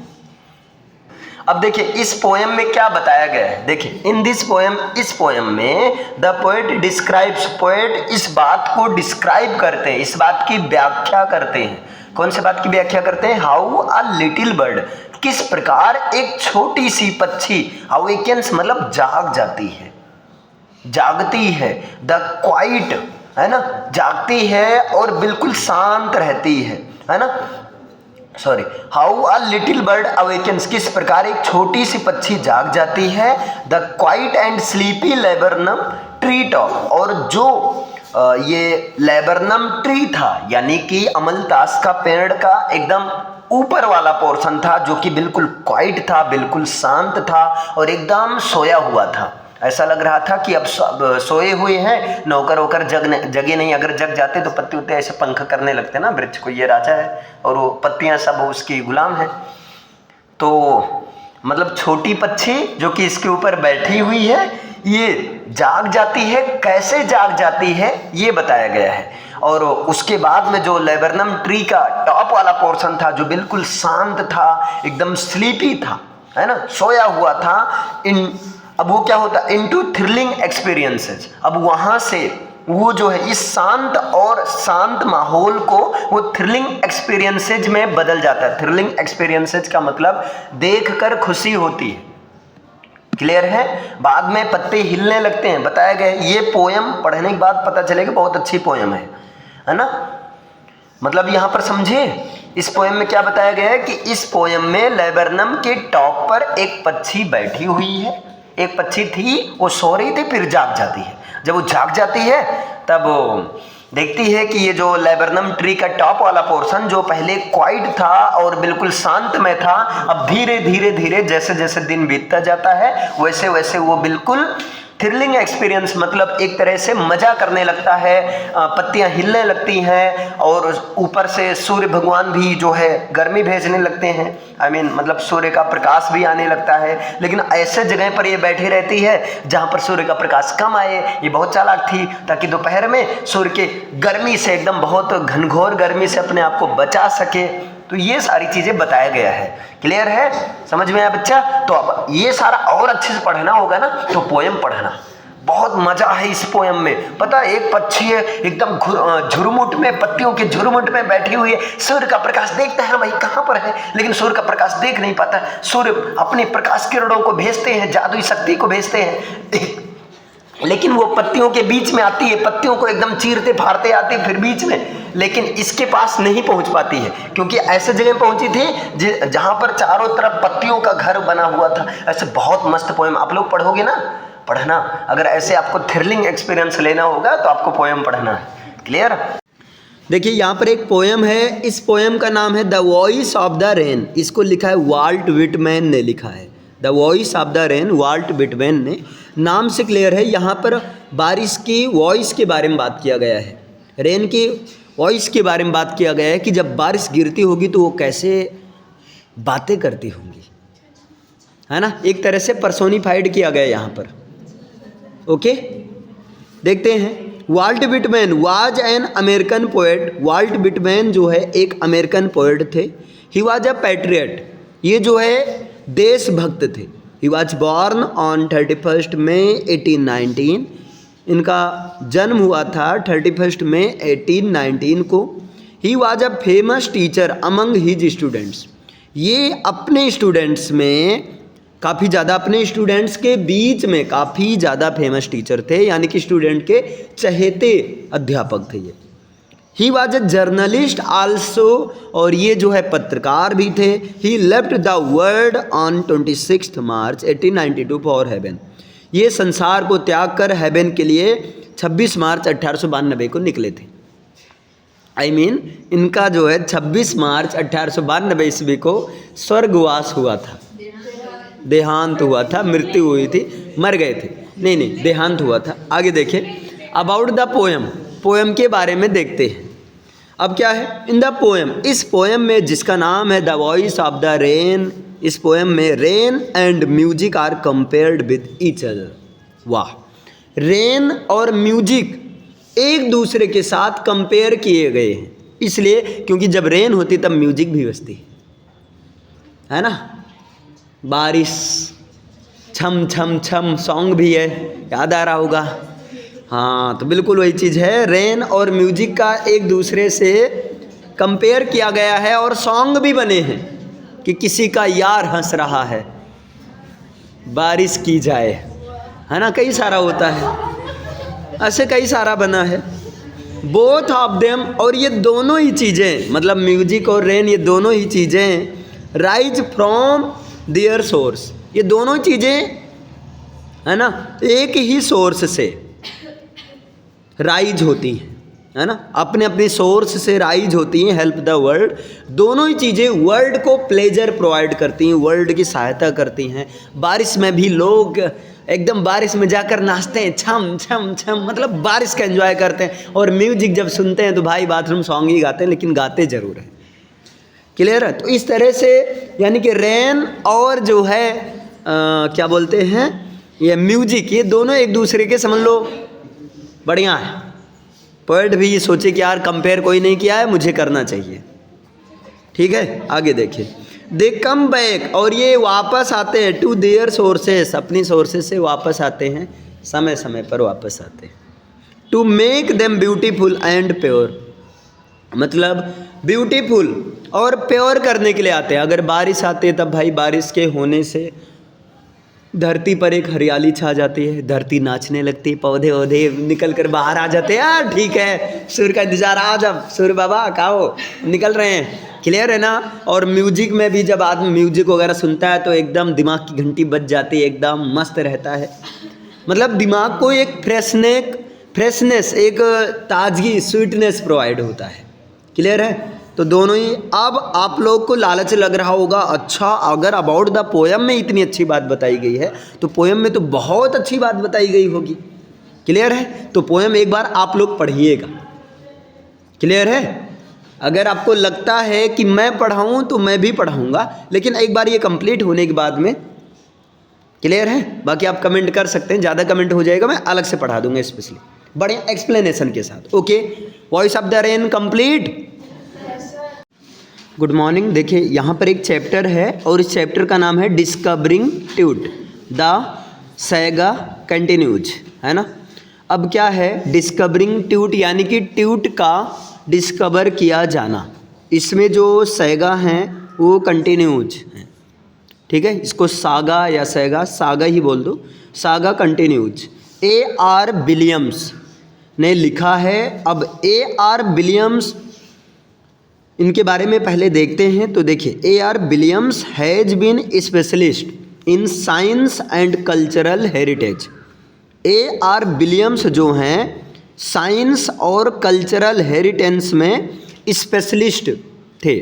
अब देखिए इस पोएम में क्या बताया गया है, देखिए इन दिस पोएम, इस पोएम में द पोएट डिस्क्राइब्स, पोएट इस बात को डिस्क्राइब करते हैं, इस बात की व्याख्या करते हैं। कौन सी बात की व्याख्या करते हैं? हाउ अ लिटिल बर्ड, किस प्रकार एक छोटी सी पक्षी, अवेकन्स मतलब जाग जाती है, जागती है, द क्वाइट, है ना, जागती है और बिल्कुल शांत रहती है ना, sorry, how a little bird awakens, किस प्रकार एक छोटी सी पक्षी जाग जाती है, the quiet and sleepy laburnum tree top, और जो ये लेबरनम ट्री था यानी कि अमलतास का पेड़ का एकदम ऊपर वाला पोर्शन था जो कि बिल्कुल क्वाइट था, बिल्कुल शांत था और एकदम सोया हुआ था। ऐसा लग रहा था कि अब सोए हुए हैं, नौकर होकर जगे नहीं, अगर जग जाते तो पत्ते उत्ते ऐसे पंख करने लगते ना वृक्ष को, ये राजा है और वो पत्तियां सब उसकी गुलाम है। तो मतलब छोटी पक्षी जो कि इसके ऊपर बैठी हुई है ये जाग जाती है, कैसे जाग जाती है ये बताया गया है। और उसके बाद में जो लेबरनम ट्री का टॉप वाला पोर्शन था जो बिल्कुल शांत था, एकदम स्लीपी था, है ना, सोया हुआ था। अब वो क्या होता, इनटू थ्रिलिंग एक्सपीरियंसेस, अब वहां से वो जो है इस शांत और शांत माहौल को वो थ्रिलिंग एक्सपीरियंसेज में बदल जाता है। थ्रिलिंग एक्सपीरियंसेज का मतलब देखकर खुशी होती है। क्लियर है? बाद में पत्ते हिलने लगते हैं, बताया गया है। ये पोयम पढ़ने के बाद पता चलेगा बहुत अच्छी पोयम है ना। मतलब यहाँ पर समझे इस पोयम में क्या बताया गया है कि इस पोयम में लेबरनम के टॉप पर एक पक्षी बैठी हुई है। एक पक्षी थी, वो सो रही थी, फिर जाग जाती है। जब वो जाग जाती है तब वो देखती है कि ये जो लेबरनम ट्री का टॉप वाला पोर्शन जो पहले क्वाइट था और बिल्कुल शांत में था, अब धीरे धीरे धीरे जैसे जैसे दिन बीतता जाता है वैसे वैसे वो बिल्कुल थ्रिलिंग एक्सपीरियंस, मतलब एक तरह से मजा करने लगता है। पत्तियां हिलने लगती हैं और ऊपर से सूर्य भगवान भी जो है गर्मी भेजने लगते हैं। मतलब सूर्य का प्रकाश भी आने लगता है। लेकिन ऐसे जगह पर ये बैठी रहती है जहां पर सूर्य का प्रकाश कम आए। ये बहुत चालाक थी ताकि दोपहर में सूर्य के गर्मी से, एकदम बहुत घनघोर गर्मी से अपने आप को बचा सके। तो ये सारी चीजें बताया गया है। क्लियर है? समझ में आया बच्चा? तो अब ये सारा और अच्छे से पढ़ना होगा ना, तो पोयम पढ़ना। बहुत मजा है इस पोयम में। पता है, एक पक्षी है एकदम झुरमुट में, पत्तियों के झुरमुट में बैठी हुई है। सूर्य का प्रकाश देखता है भाई कहाँ पर है, लेकिन सूर्य का प्रकाश देख नहीं पाता। सूर्य अपनी प्रकाश किरणों को भेजते हैं, जादुई शक्ति को भेजते हैं, लेकिन वो पत्तियों के बीच में आती है, पत्तियों को एकदम चीरते फाड़ते आती है फिर बीच में, लेकिन इसके पास नहीं पहुंच पाती है क्योंकि ऐसे जगह पहुंची थी जहां पर चारों तरफ पत्तियों का घर बना हुआ था। ऐसे बहुत मस्त पोएम आप लोग पढ़ोगे ना, पढ़ना। अगर ऐसे आपको थ्रिलिंग एक्सपीरियंस लेना होगा तो आपको पोएम पढ़ना है। क्लियर? देखिए यहाँ पर एक पोएम है। इस पोएम का नाम है the voice of the rain. इसको लिखा है वाल्ट विटमैन ने लिखा है। The voice of the rain, Walt Whitman ने। नाम से क्लियर है, यहाँ पर बारिश की वॉइस के बारे में बात किया गया है। रेन की वॉइस के बारे में बात किया गया है कि जब बारिश गिरती होगी तो वो कैसे बातें करती होंगी, है ना। एक तरह से पर्सोनिफाइड किया गया यहाँ पर। ओके, देखते हैं। Walt Whitman was an American poet. Walt Whitman जो है एक अमेरिकन पोएट थे। ही वाज अ पैट्रियट, ये जो है देशभक्त थे। ही वाज बॉर्न ऑन 31 मई 1819। इनका जन्म हुआ था 31 मई 1819 को। He was a famous teacher among his students. ये अपने स्टूडेंट्स में काफ़ी ज़्यादा, अपने स्टूडेंट्स के बीच में काफ़ी ज़्यादा फेमस टीचर थे, यानी कि स्टूडेंट के चहेते अध्यापक थे ये। He was a journalist also, और ये जो है पत्रकार भी थे। He left the world on 26 March 1892 for heaven. ये संसार को त्याग कर हेवन के लिए 26 मार्च 1892 को निकले थे। इनका जो है 26 मार्च 1892 ईस्वी को स्वर्गवास हुआ था, देहांत हुआ था, मृत्यु हुई थी, मर गए थे, नहीं देहांत हुआ था। आगे देखें अबाउट द पोएम। पोएम के बारे में देखते हैं। अब क्या है इन द पोएम, इस पोएम में जिसका नाम है the voice of the rain, इस पोएम में rain and music are compared with each other. वाह, रेन और म्यूजिक एक दूसरे के साथ कंपेयर किए गए हैं, इसलिए क्योंकि जब रेन होती तब म्यूजिक भी बजती है ना। बारिश, छम छम छम सॉन्ग भी है, याद आ रहा होगा। हाँ, तो बिल्कुल वही चीज़ है। रेन और म्यूजिक का एक दूसरे से कंपेयर किया गया है और सॉन्ग भी बने हैं कि किसी का यार हंस रहा है, बारिश की जाए, है ना। कई सारा होता है, ऐसे कई सारा बना है। बोथ ऑफ देम, और ये दोनों ही चीज़ें, मतलब म्यूजिक और रेन, ये दोनों ही चीज़ें राइज फ्रॉम देयर सोर्स, ये दोनों चीज़ें, है ना, एक ही सोर्स से राइज होती हैं, है ना, अपने अपने सोर्स से राइज होती हैं। हेल्प द वर्ल्ड, दोनों ही चीज़ें वर्ल्ड को प्लेजर प्रोवाइड करती हैं, वर्ल्ड की सहायता करती हैं। बारिश में भी लोग एकदम बारिश में जाकर नाचते हैं, छम छम छम, मतलब बारिश का एंजॉय करते हैं। और म्यूजिक जब सुनते हैं तो भाई बाथरूम सॉन्ग ही गाते हैं, लेकिन गाते ज़रूर हैं। क्लियर है? तो इस तरह से यानी कि रेन और जो है क्या बोलते हैं ये म्यूजिक, ये दोनों एक दूसरे के समझ लो बढ़िया है। पोएट भी ये सोचे कि यार कंपेयर कोई नहीं किया है, मुझे करना चाहिए। ठीक है, आगे देखिए। दे कम बैक, और ये वापस आते हैं टू देयर सोर्सेस, अपनी सोर्सेस से वापस आते हैं, समय समय पर वापस आते हैं। To make them beautiful and pure, मतलब ब्यूटीफुल और प्योर करने के लिए आते हैं। अगर बारिश आती है तब भाई बारिश के होने से धरती पर एक हरियाली छा जाती है, धरती नाचने लगती है, पौधे वौधे निकल कर बाहर आ जाते हैं। यार ठीक है, सूर्य का इंतजार, आ जब सूर्य बाबा कहो निकल रहे हैं, क्लियर है ना। और म्यूजिक में भी जब आदमी म्यूजिक वगैरह सुनता है तो एकदम दिमाग की घंटी बज जाती है, एकदम मस्त रहता है। मतलब दिमाग को एक फ्रेशनेस, एक ताजगी, स्वीटनेस प्रोवाइड होता है, क्लियर है। तो दोनों ही। अब आप लोग को लालच लग रहा होगा, अच्छा अगर अबाउट द पोयम में इतनी अच्छी बात बताई गई है तो पोयम में तो बहुत अच्छी बात बताई गई होगी, क्लियर है। तो पोयम एक बार आप लोग पढ़िएगा, क्लियर है। अगर आपको लगता है कि मैं पढ़ाऊँ तो मैं भी पढ़ाऊँगा, लेकिन एक बार ये कंप्लीट होने के बाद में, क्लियर है। बाकी आप कमेंट कर सकते हैं, ज़्यादा कमेंट हो जाएगा मैं अलग से पढ़ा दूंगा स्पेशली बड़े एक्सप्लेनेशन के साथ। Okay, voice of the rain complete. Good morning. देखिए यहाँ पर एक चैप्टर है और इस चैप्टर का नाम है discovering tweet, the saga continues, है ना। अब क्या है डिस्कवरिंग ट्यूट, यानी कि ट्यूट का डिस्कवर किया जाना। इसमें जो सैगा हैं वो कंटिन्यूज हैं, ठीक है। इसको सागा या सैगा, सागा ही बोल दो, सागा कंटिन्यूज। A.R. विलियम्स ने लिखा है। अब A.R. विलियम्स, इनके बारे में पहले देखते हैं। तो देखिए A.R. Williams has been specialist in science and cultural heritage. A.R. Williams जो हैं साइंस और कल्चरल हेरिटेज में स्पेशलिस्ट थे,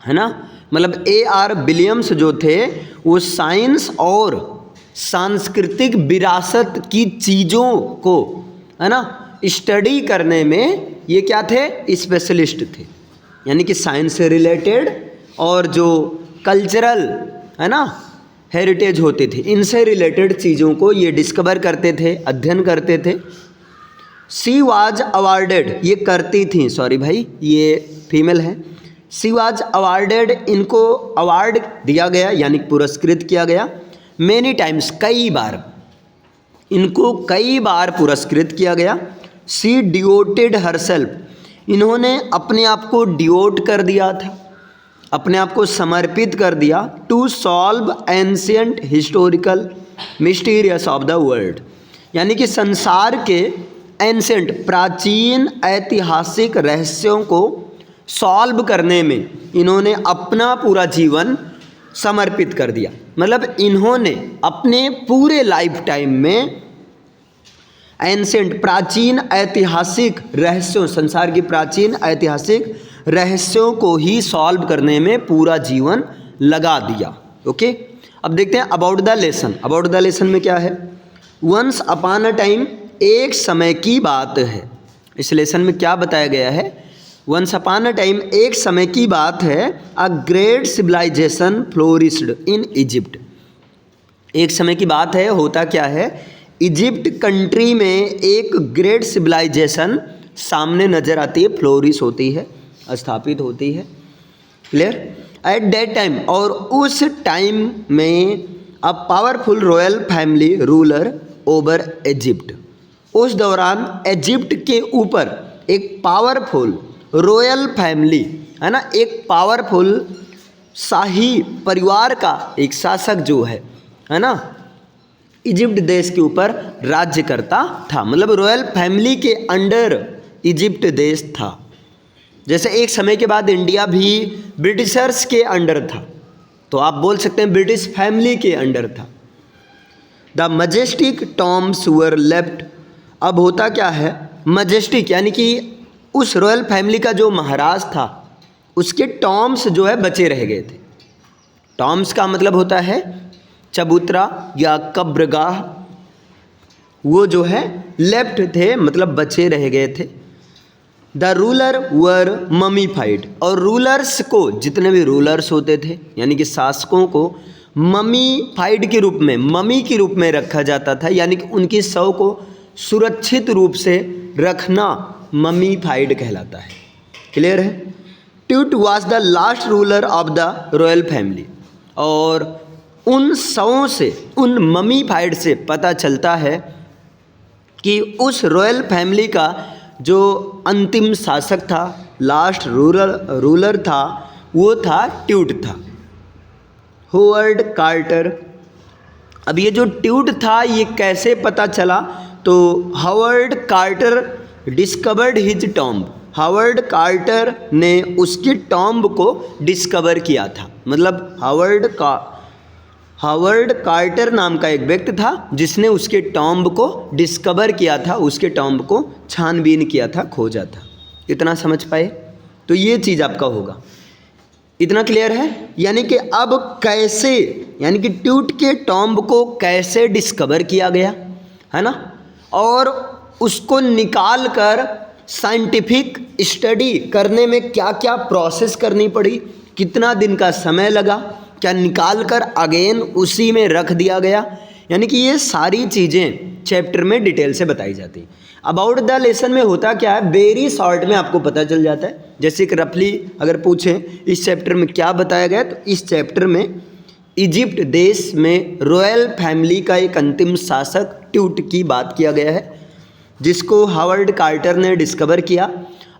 है ना। मतलब A.R. विलियम्स जो थे वो साइंस और सांस्कृतिक विरासत की चीज़ों को, है ना, स्टडी करने में ये क्या थे, स्पेशलिस्ट थे। यानी कि साइंस से रिलेटेड और जो कल्चरल, है ना, हेरिटेज होते थे, इनसे रिलेटेड चीज़ों को ये डिस्कवर करते थे, अध्ययन करते थे। शी वाज अवार्डेड, ये करती थी, सॉरी भाई ये फीमेल है। शी वाज अवार्डेड, इनको अवार्ड दिया गया यानी पुरस्कृत किया गया। मैनी टाइम्स, कई बार, इनको कई बार पुरस्कृत किया गया। शी डिवोटेड हरसेल्फ, इन्होंने अपने आप को डिवोट कर दिया था, अपने आप को समर्पित कर दिया। To solve ancient historical mysterious of the world, यानी कि संसार के एंशियंट, प्राचीन ऐतिहासिक रहस्यों को सॉल्व करने में इन्होंने अपना पूरा जीवन समर्पित कर दिया। मतलब इन्होंने अपने पूरे लाइफ टाइम में एंशियंट, प्राचीन ऐतिहासिक रहस्यों, संसार की प्राचीन ऐतिहासिक रहस्यों को ही सॉल्व करने में पूरा जीवन लगा दिया। ओके, अब देखते हैं about the lesson. About the lesson में क्या है, वंस अपॉन अ टाइम, एक समय की बात है। इस लेसन में क्या बताया गया है, वंस अपॉन अ टाइम, एक समय की बात है। A great civilisation flourished in Egypt, एक समय की बात है, होता क्या है, इजिप्ट कंट्री में एक ग्रेट सिविलाइजेशन सामने नज़र आती है, फ्लोरिश होती है, स्थापित होती है, क्लियर। एट दैट टाइम, और उस टाइम में a powerful royal family ruler over Egypt, उस दौरान इजिप्ट के ऊपर एक पावरफुल रॉयल फैमिली, है ना, एक पावरफुल शाही परिवार का एक शासक जो है ना, इजिप्ट देश के ऊपर राज्य करता था। मतलब रॉयल फैमिली के अंडर इजिप्ट देश था। जैसे एक समय के बाद इंडिया भी ब्रिटिशर्स के अंडर था, तो आप बोल सकते हैं ब्रिटिश फैमिली के अंडर था। The majestic Tom's were left, अब होता क्या है, मजेस्टिक यानी कि उस रॉयल फैमिली का जो महाराज था उसके टॉम्स जो है बचे रह गए थे। टॉम्स का मतलब होता है चबूतरा या कब्रगाह, वो जो है लेफ्ट थे, मतलब बचे रह गए थे। द रूलर वर ममीफाइड, और रूलर्स को, जितने भी रूलर्स होते थे यानी कि शासकों को ममीफाइड के रूप में, ममी के रूप में रखा जाता था, यानी कि उनकी शव को सुरक्षित रूप से रखना ममीफाइड कहलाता है, क्लियर है। Tweet was the last ruler of the royal family, और उन शवों से, उन ममीफाइड से पता चलता है कि उस रॉयल फैमिली का जो अंतिम शासक था, लास्ट रूलर था, वो था ट्यूट था, होवर्ड कार्टर। अब ये जो ट्यूट था ये कैसे पता चला? तो Howard Carter discovered his tomb, Howard Carter ने उसकी टॉम्ब को डिस्कवर किया था। मतलब हावर्ड कार्टर नाम का एक व्यक्ति था जिसने उसके टॉम्ब को डिस्कवर किया था, उसके टॉम्ब को छानबीन किया था, खोजा था। इतना समझ पाए? तो ये चीज़ आपका होगा, इतना क्लियर है? यानी कि अब कैसे, यानी कि ट्यूट के टॉम्ब को कैसे डिस्कवर किया गया, है ना, और उसको निकाल कर साइंटिफिक स्टडी करने में क्या क्या प्रोसेस करनी पड़ी, कितना दिन का समय लगा, क्या निकाल कर अगेन उसी में रख दिया गया, यानी कि ये सारी चीज़ें चैप्टर में डिटेल से बताई जाती हैं। अबाउट द लेसन में होता क्या है, वेरी शॉर्ट में आपको पता चल जाता है। जैसे कि रफली अगर पूछें इस चैप्टर में क्या बताया गया, तो इस चैप्टर में इजिप्ट देश में रॉयल फैमिली का एक अंतिम शासक ट्यूट की बात किया गया है, जिसको हावर्ड कार्टर ने डिस्कवर किया।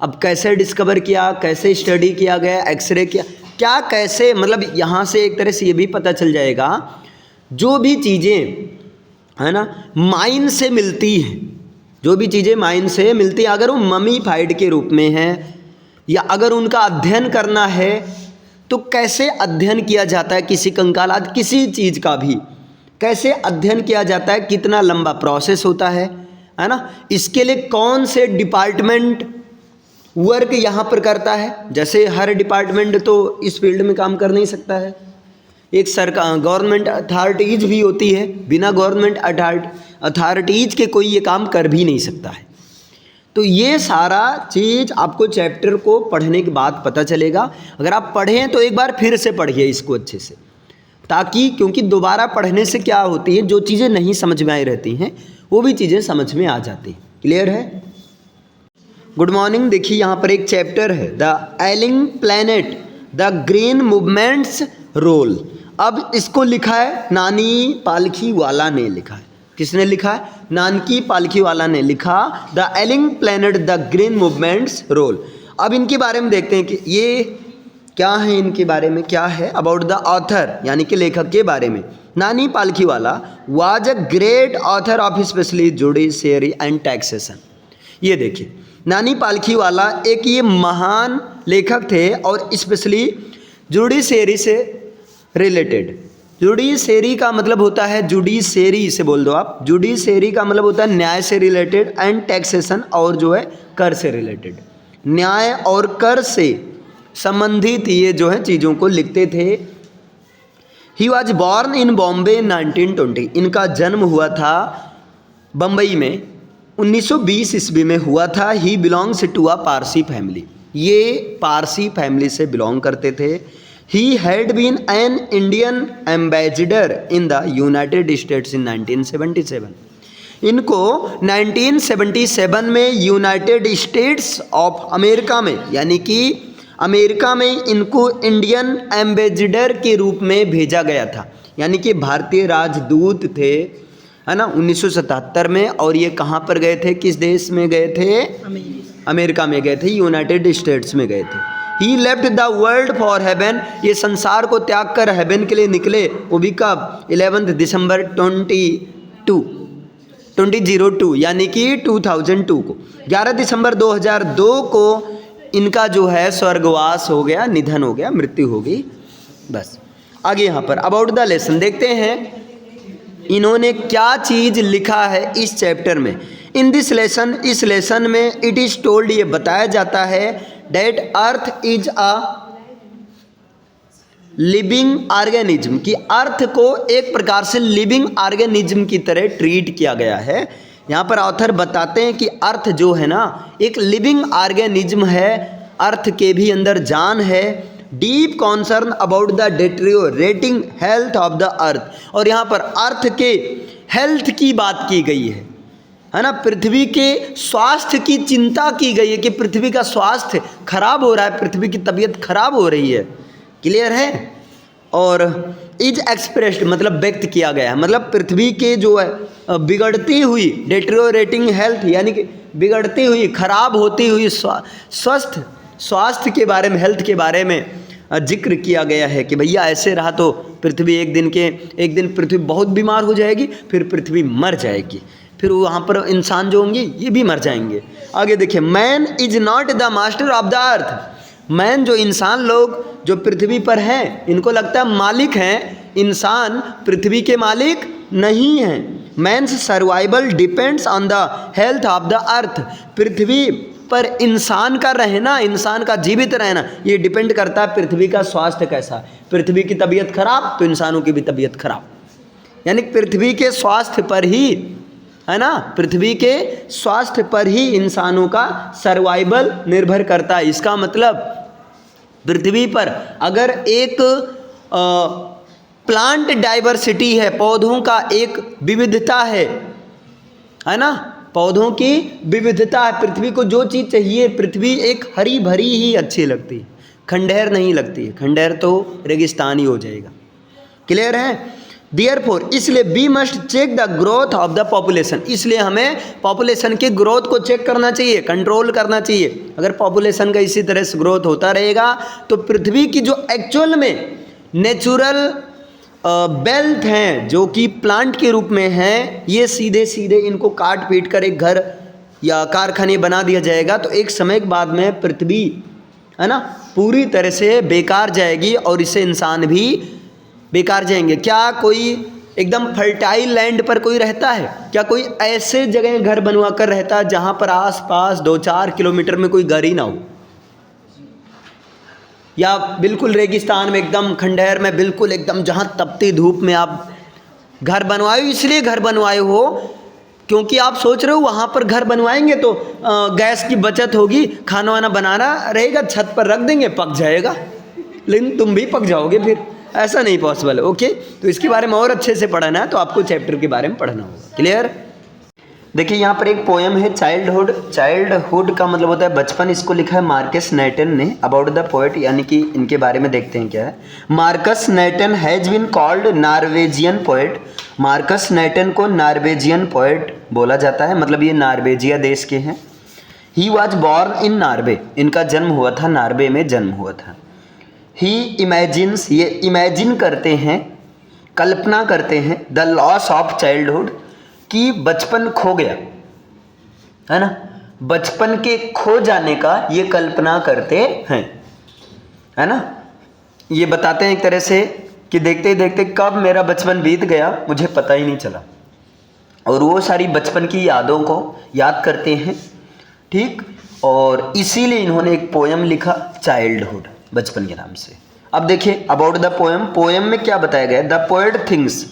अब कैसे डिस्कवर किया, कैसे स्टडी किया गया, एक्सरे किया, क्या कैसे, मतलब यहाँ से एक तरह से ये भी पता चल जाएगा जो भी चीज़ें है ना माइन से मिलती हैं, जो भी चीज़ें माइन से मिलती हैं, अगर वो ममीफाइड के रूप में हैं या अगर उनका अध्ययन करना है तो कैसे अध्ययन किया जाता है, किसी कंकाल आदि किसी चीज़ का भी कैसे अध्ययन किया जाता है, कितना लंबा प्रोसेस होता है ना, इसके लिए कौन से डिपार्टमेंट वर्क यहाँ पर करता है। जैसे हर डिपार्टमेंट तो इस फील्ड में काम कर नहीं सकता है, एक सरकार गवर्नमेंट अथॉरिटीज़ भी होती है, बिना गवर्नमेंट अथॉरिटीज़ के कोई ये काम कर भी नहीं सकता है। तो ये सारा चीज़ आपको चैप्टर को पढ़ने के बाद पता चलेगा। अगर आप पढ़ें तो एक बार फिर से पढ़िए इसको अच्छे से, ताकि क्योंकि दोबारा पढ़ने से क्या होती है, जो चीज़ें नहीं समझ में आई रहती हैं वो भी चीज़ें समझ में आ जाती हैं। क्लियर है? Good morning. देखिए यहाँ पर एक चैप्टर है the ailing planet the green movement's role. अब इसको लिखा है नानी पालखीवाला ने लिखा है। किसने लिखा है? नानकी पालखीवाला ने लिखा the ailing planet the green movement's role. अब इनके बारे में देखते हैं कि ये क्या है, इनके बारे में क्या है। अबाउट द ऑथर यानी कि लेखक के बारे में, नानी Palkhivala was a great author of specially judiciary and taxation. ये देखिए नानी पालखीवाला एक ये महान लेखक थे और स्पेशली जुडिशियरी से रिलेटेड। जुडिशियरी का मतलब होता है, जुडिशियरी से बोल दो आप, जुडिशियरी का मतलब होता है न्याय से रिलेटेड, एंड टैक्सेशन और जो है कर से रिलेटेड, न्याय और कर से संबंधित ये जो है चीज़ों को लिखते थे। ही वॉज बॉर्न इन बॉम्बे 1920। इनका जन्म हुआ था बम्बई में 1920 ईस्वी में हुआ था। He belongs to a Parsi family. ये पारसी फैमिली से बिलोंग करते थे। He had been an Indian ambassador in the United States in 1977। इनको 1977 में यूनाइटेड स्टेट्स ऑफ अमेरिका में, यानी कि अमेरिका में इनको इंडियन एम्बेसडर के रूप में भेजा गया था, यानी कि भारतीय राजदूत थे, है ना, 1977 में। और ये कहाँ पर गए थे, किस देश में गए थे? अमेरिका में गए थे, यूनाइटेड स्टेट्स में गए थे। He left the world for heaven. ये संसार को त्याग कर हेवन के लिए निकले। वो भी कब? 11 दिसंबर 2002 यानी कि 2002 को, 11 दिसंबर 2002 को इनका जो है स्वर्गवास हो गया, निधन हो गया, मृत्यु हो गई। बस आगे यहाँ पर अबाउट द लेसन देखते हैं इन्होंने क्या चीज़ लिखा है इस चैप्टर में। इन दिस लेसन, इस लेसन में इट इज़ टोल्ड, ये बताया जाता है that earth is a living organism, कि अर्थ को एक प्रकार से लिविंग ऑर्गेनिज्म की तरह ट्रीट किया गया है। यहाँ पर ऑथर बताते हैं कि अर्थ जो है ना एक लिविंग ऑर्गेनिज्म है, अर्थ के भी अंदर जान है। Deep concern about the deteriorating health of the earth. और यहाँ पर अर्थ के हेल्थ की बात की गई है ना, पृथ्वी के स्वास्थ्य की चिंता की गई है कि पृथ्वी का स्वास्थ्य खराब हो रहा है, पृथ्वी की तबीयत खराब हो रही है। क्लियर है? और इज एक्सप्रेस्ड मतलब व्यक्त किया गया है, मतलब पृथ्वी के जो है बिगड़ती हुई, डेटेरियोरेटिंग हेल्थ यानी कि बिगड़ती हुई, खराब होती हुई स्वास्थ्य के बारे में, हेल्थ के बारे में जिक्र किया गया है कि भैया ऐसे रहा तो पृथ्वी एक दिन पृथ्वी बहुत बीमार हो जाएगी, फिर पृथ्वी मर जाएगी, फिर वहाँ पर इंसान जो होंगे ये भी मर जाएंगे। आगे देखिए, man is not the master of the earth. Man जो इंसान लोग जो पृथ्वी पर हैं, इनको लगता है मालिक हैं, इंसान पृथ्वी के मालिक नहीं हैं। Man's survival depends on the health of the earth. पृथ्वी पर इंसान का रहना, इंसान का जीवित रहना, ये डिपेंड करता है पृथ्वी का स्वास्थ्य कैसा है। पृथ्वी की तबीयत खराब तो इंसानों की भी तबीयत खराब, यानी पृथ्वी के स्वास्थ्य पर ही, है ना, पृथ्वी के स्वास्थ्य पर ही इंसानों का सर्वाइवल निर्भर करता है। इसका मतलब पृथ्वी पर अगर एक प्लांट डाइवर्सिटी है, पौधों का एक विविधता है ना, पौधों की विविधता है। पृथ्वी को जो चीज़ चाहिए, पृथ्वी एक हरी भरी ही अच्छी लगती है, खंडहर नहीं लगती है, खंडहर तो रेगिस्तान ही हो जाएगा। क्लियर है? देयरफॉर, इसलिए we must check the growth of the population, इसलिए हमें पॉपुलेशन की ग्रोथ को चेक करना चाहिए, कंट्रोल करना चाहिए। अगर पॉपुलेशन का इसी तरह से ग्रोथ होता रहेगा तो पृथ्वी की जो एक्चुअल में नेचुरल वेल्थ हैं, जो कि प्लांट के रूप में हैं, ये सीधे सीधे इनको काट पीट कर एक घर या कारखाने बना दिया जाएगा, तो एक समय के बाद में पृथ्वी, है ना, पूरी तरह से बेकार जाएगी और इससे इंसान भी बेकार जाएंगे। क्या कोई एकदम फर्टाइल लैंड पर कोई रहता है? क्या कोई ऐसे जगह घर बनवा कर रहता है जहाँ पर आसपास 2-4 किलोमीटर में कोई घर ही ना हो, या बिल्कुल रेगिस्तान में, एकदम खंडहर में, बिल्कुल एकदम जहाँ तपती धूप में आप घर बनवाए? इसलिए घर बनवाए हो क्योंकि आप सोच रहे हो वहाँ पर घर बनवाएंगे तो गैस की बचत होगी, खाना वाना बनाना रहेगा, छत पर रख देंगे, पक जाएगा, लेकिन तुम भी पक जाओगे, फिर ऐसा नहीं पॉसिबल है। ओके, तो इसके बारे में और अच्छे से पढ़ना है तो आपको चैप्टर के बारे में पढ़ना होगा। क्लियर? देखिए यहाँ पर एक पोएम है चाइल्डहुड। चाइल्डहुड का मतलब होता है बचपन, इसको लिखा है मार्कस नेटन ने। अबाउट द पोएट, यानी कि इनके बारे में देखते हैं क्या है। Marcus Natten has been called Norwegian poet. Marcus Natten को नॉर्वेजियन पोएट बोला जाता है, मतलब ये नॉर्वेजिया देश के हैं। ही वॉज बॉर्न इन नॉर्वे, इनका जन्म हुआ था, नॉर्वे में जन्म हुआ था। ही इमेजिन्स, ये इमेजिन करते हैं, कल्पना करते हैं, द लॉस ऑफ चाइल्डहुड, कि बचपन खो गया, है ना, बचपन के खो जाने का ये कल्पना करते हैं, है ना। ये बताते हैं एक तरह से कि देखते देखते कब मेरा बचपन बीत गया मुझे पता ही नहीं चला, और वो सारी बचपन की यादों को याद करते हैं, ठीक। और इसीलिए इन्होंने एक पोएम लिखा चाइल्डहुड, बचपन के नाम से। अब देखिए अबाउट द पोएम, पोएम में क्या बताया गया है। द पोएट थिंग्स,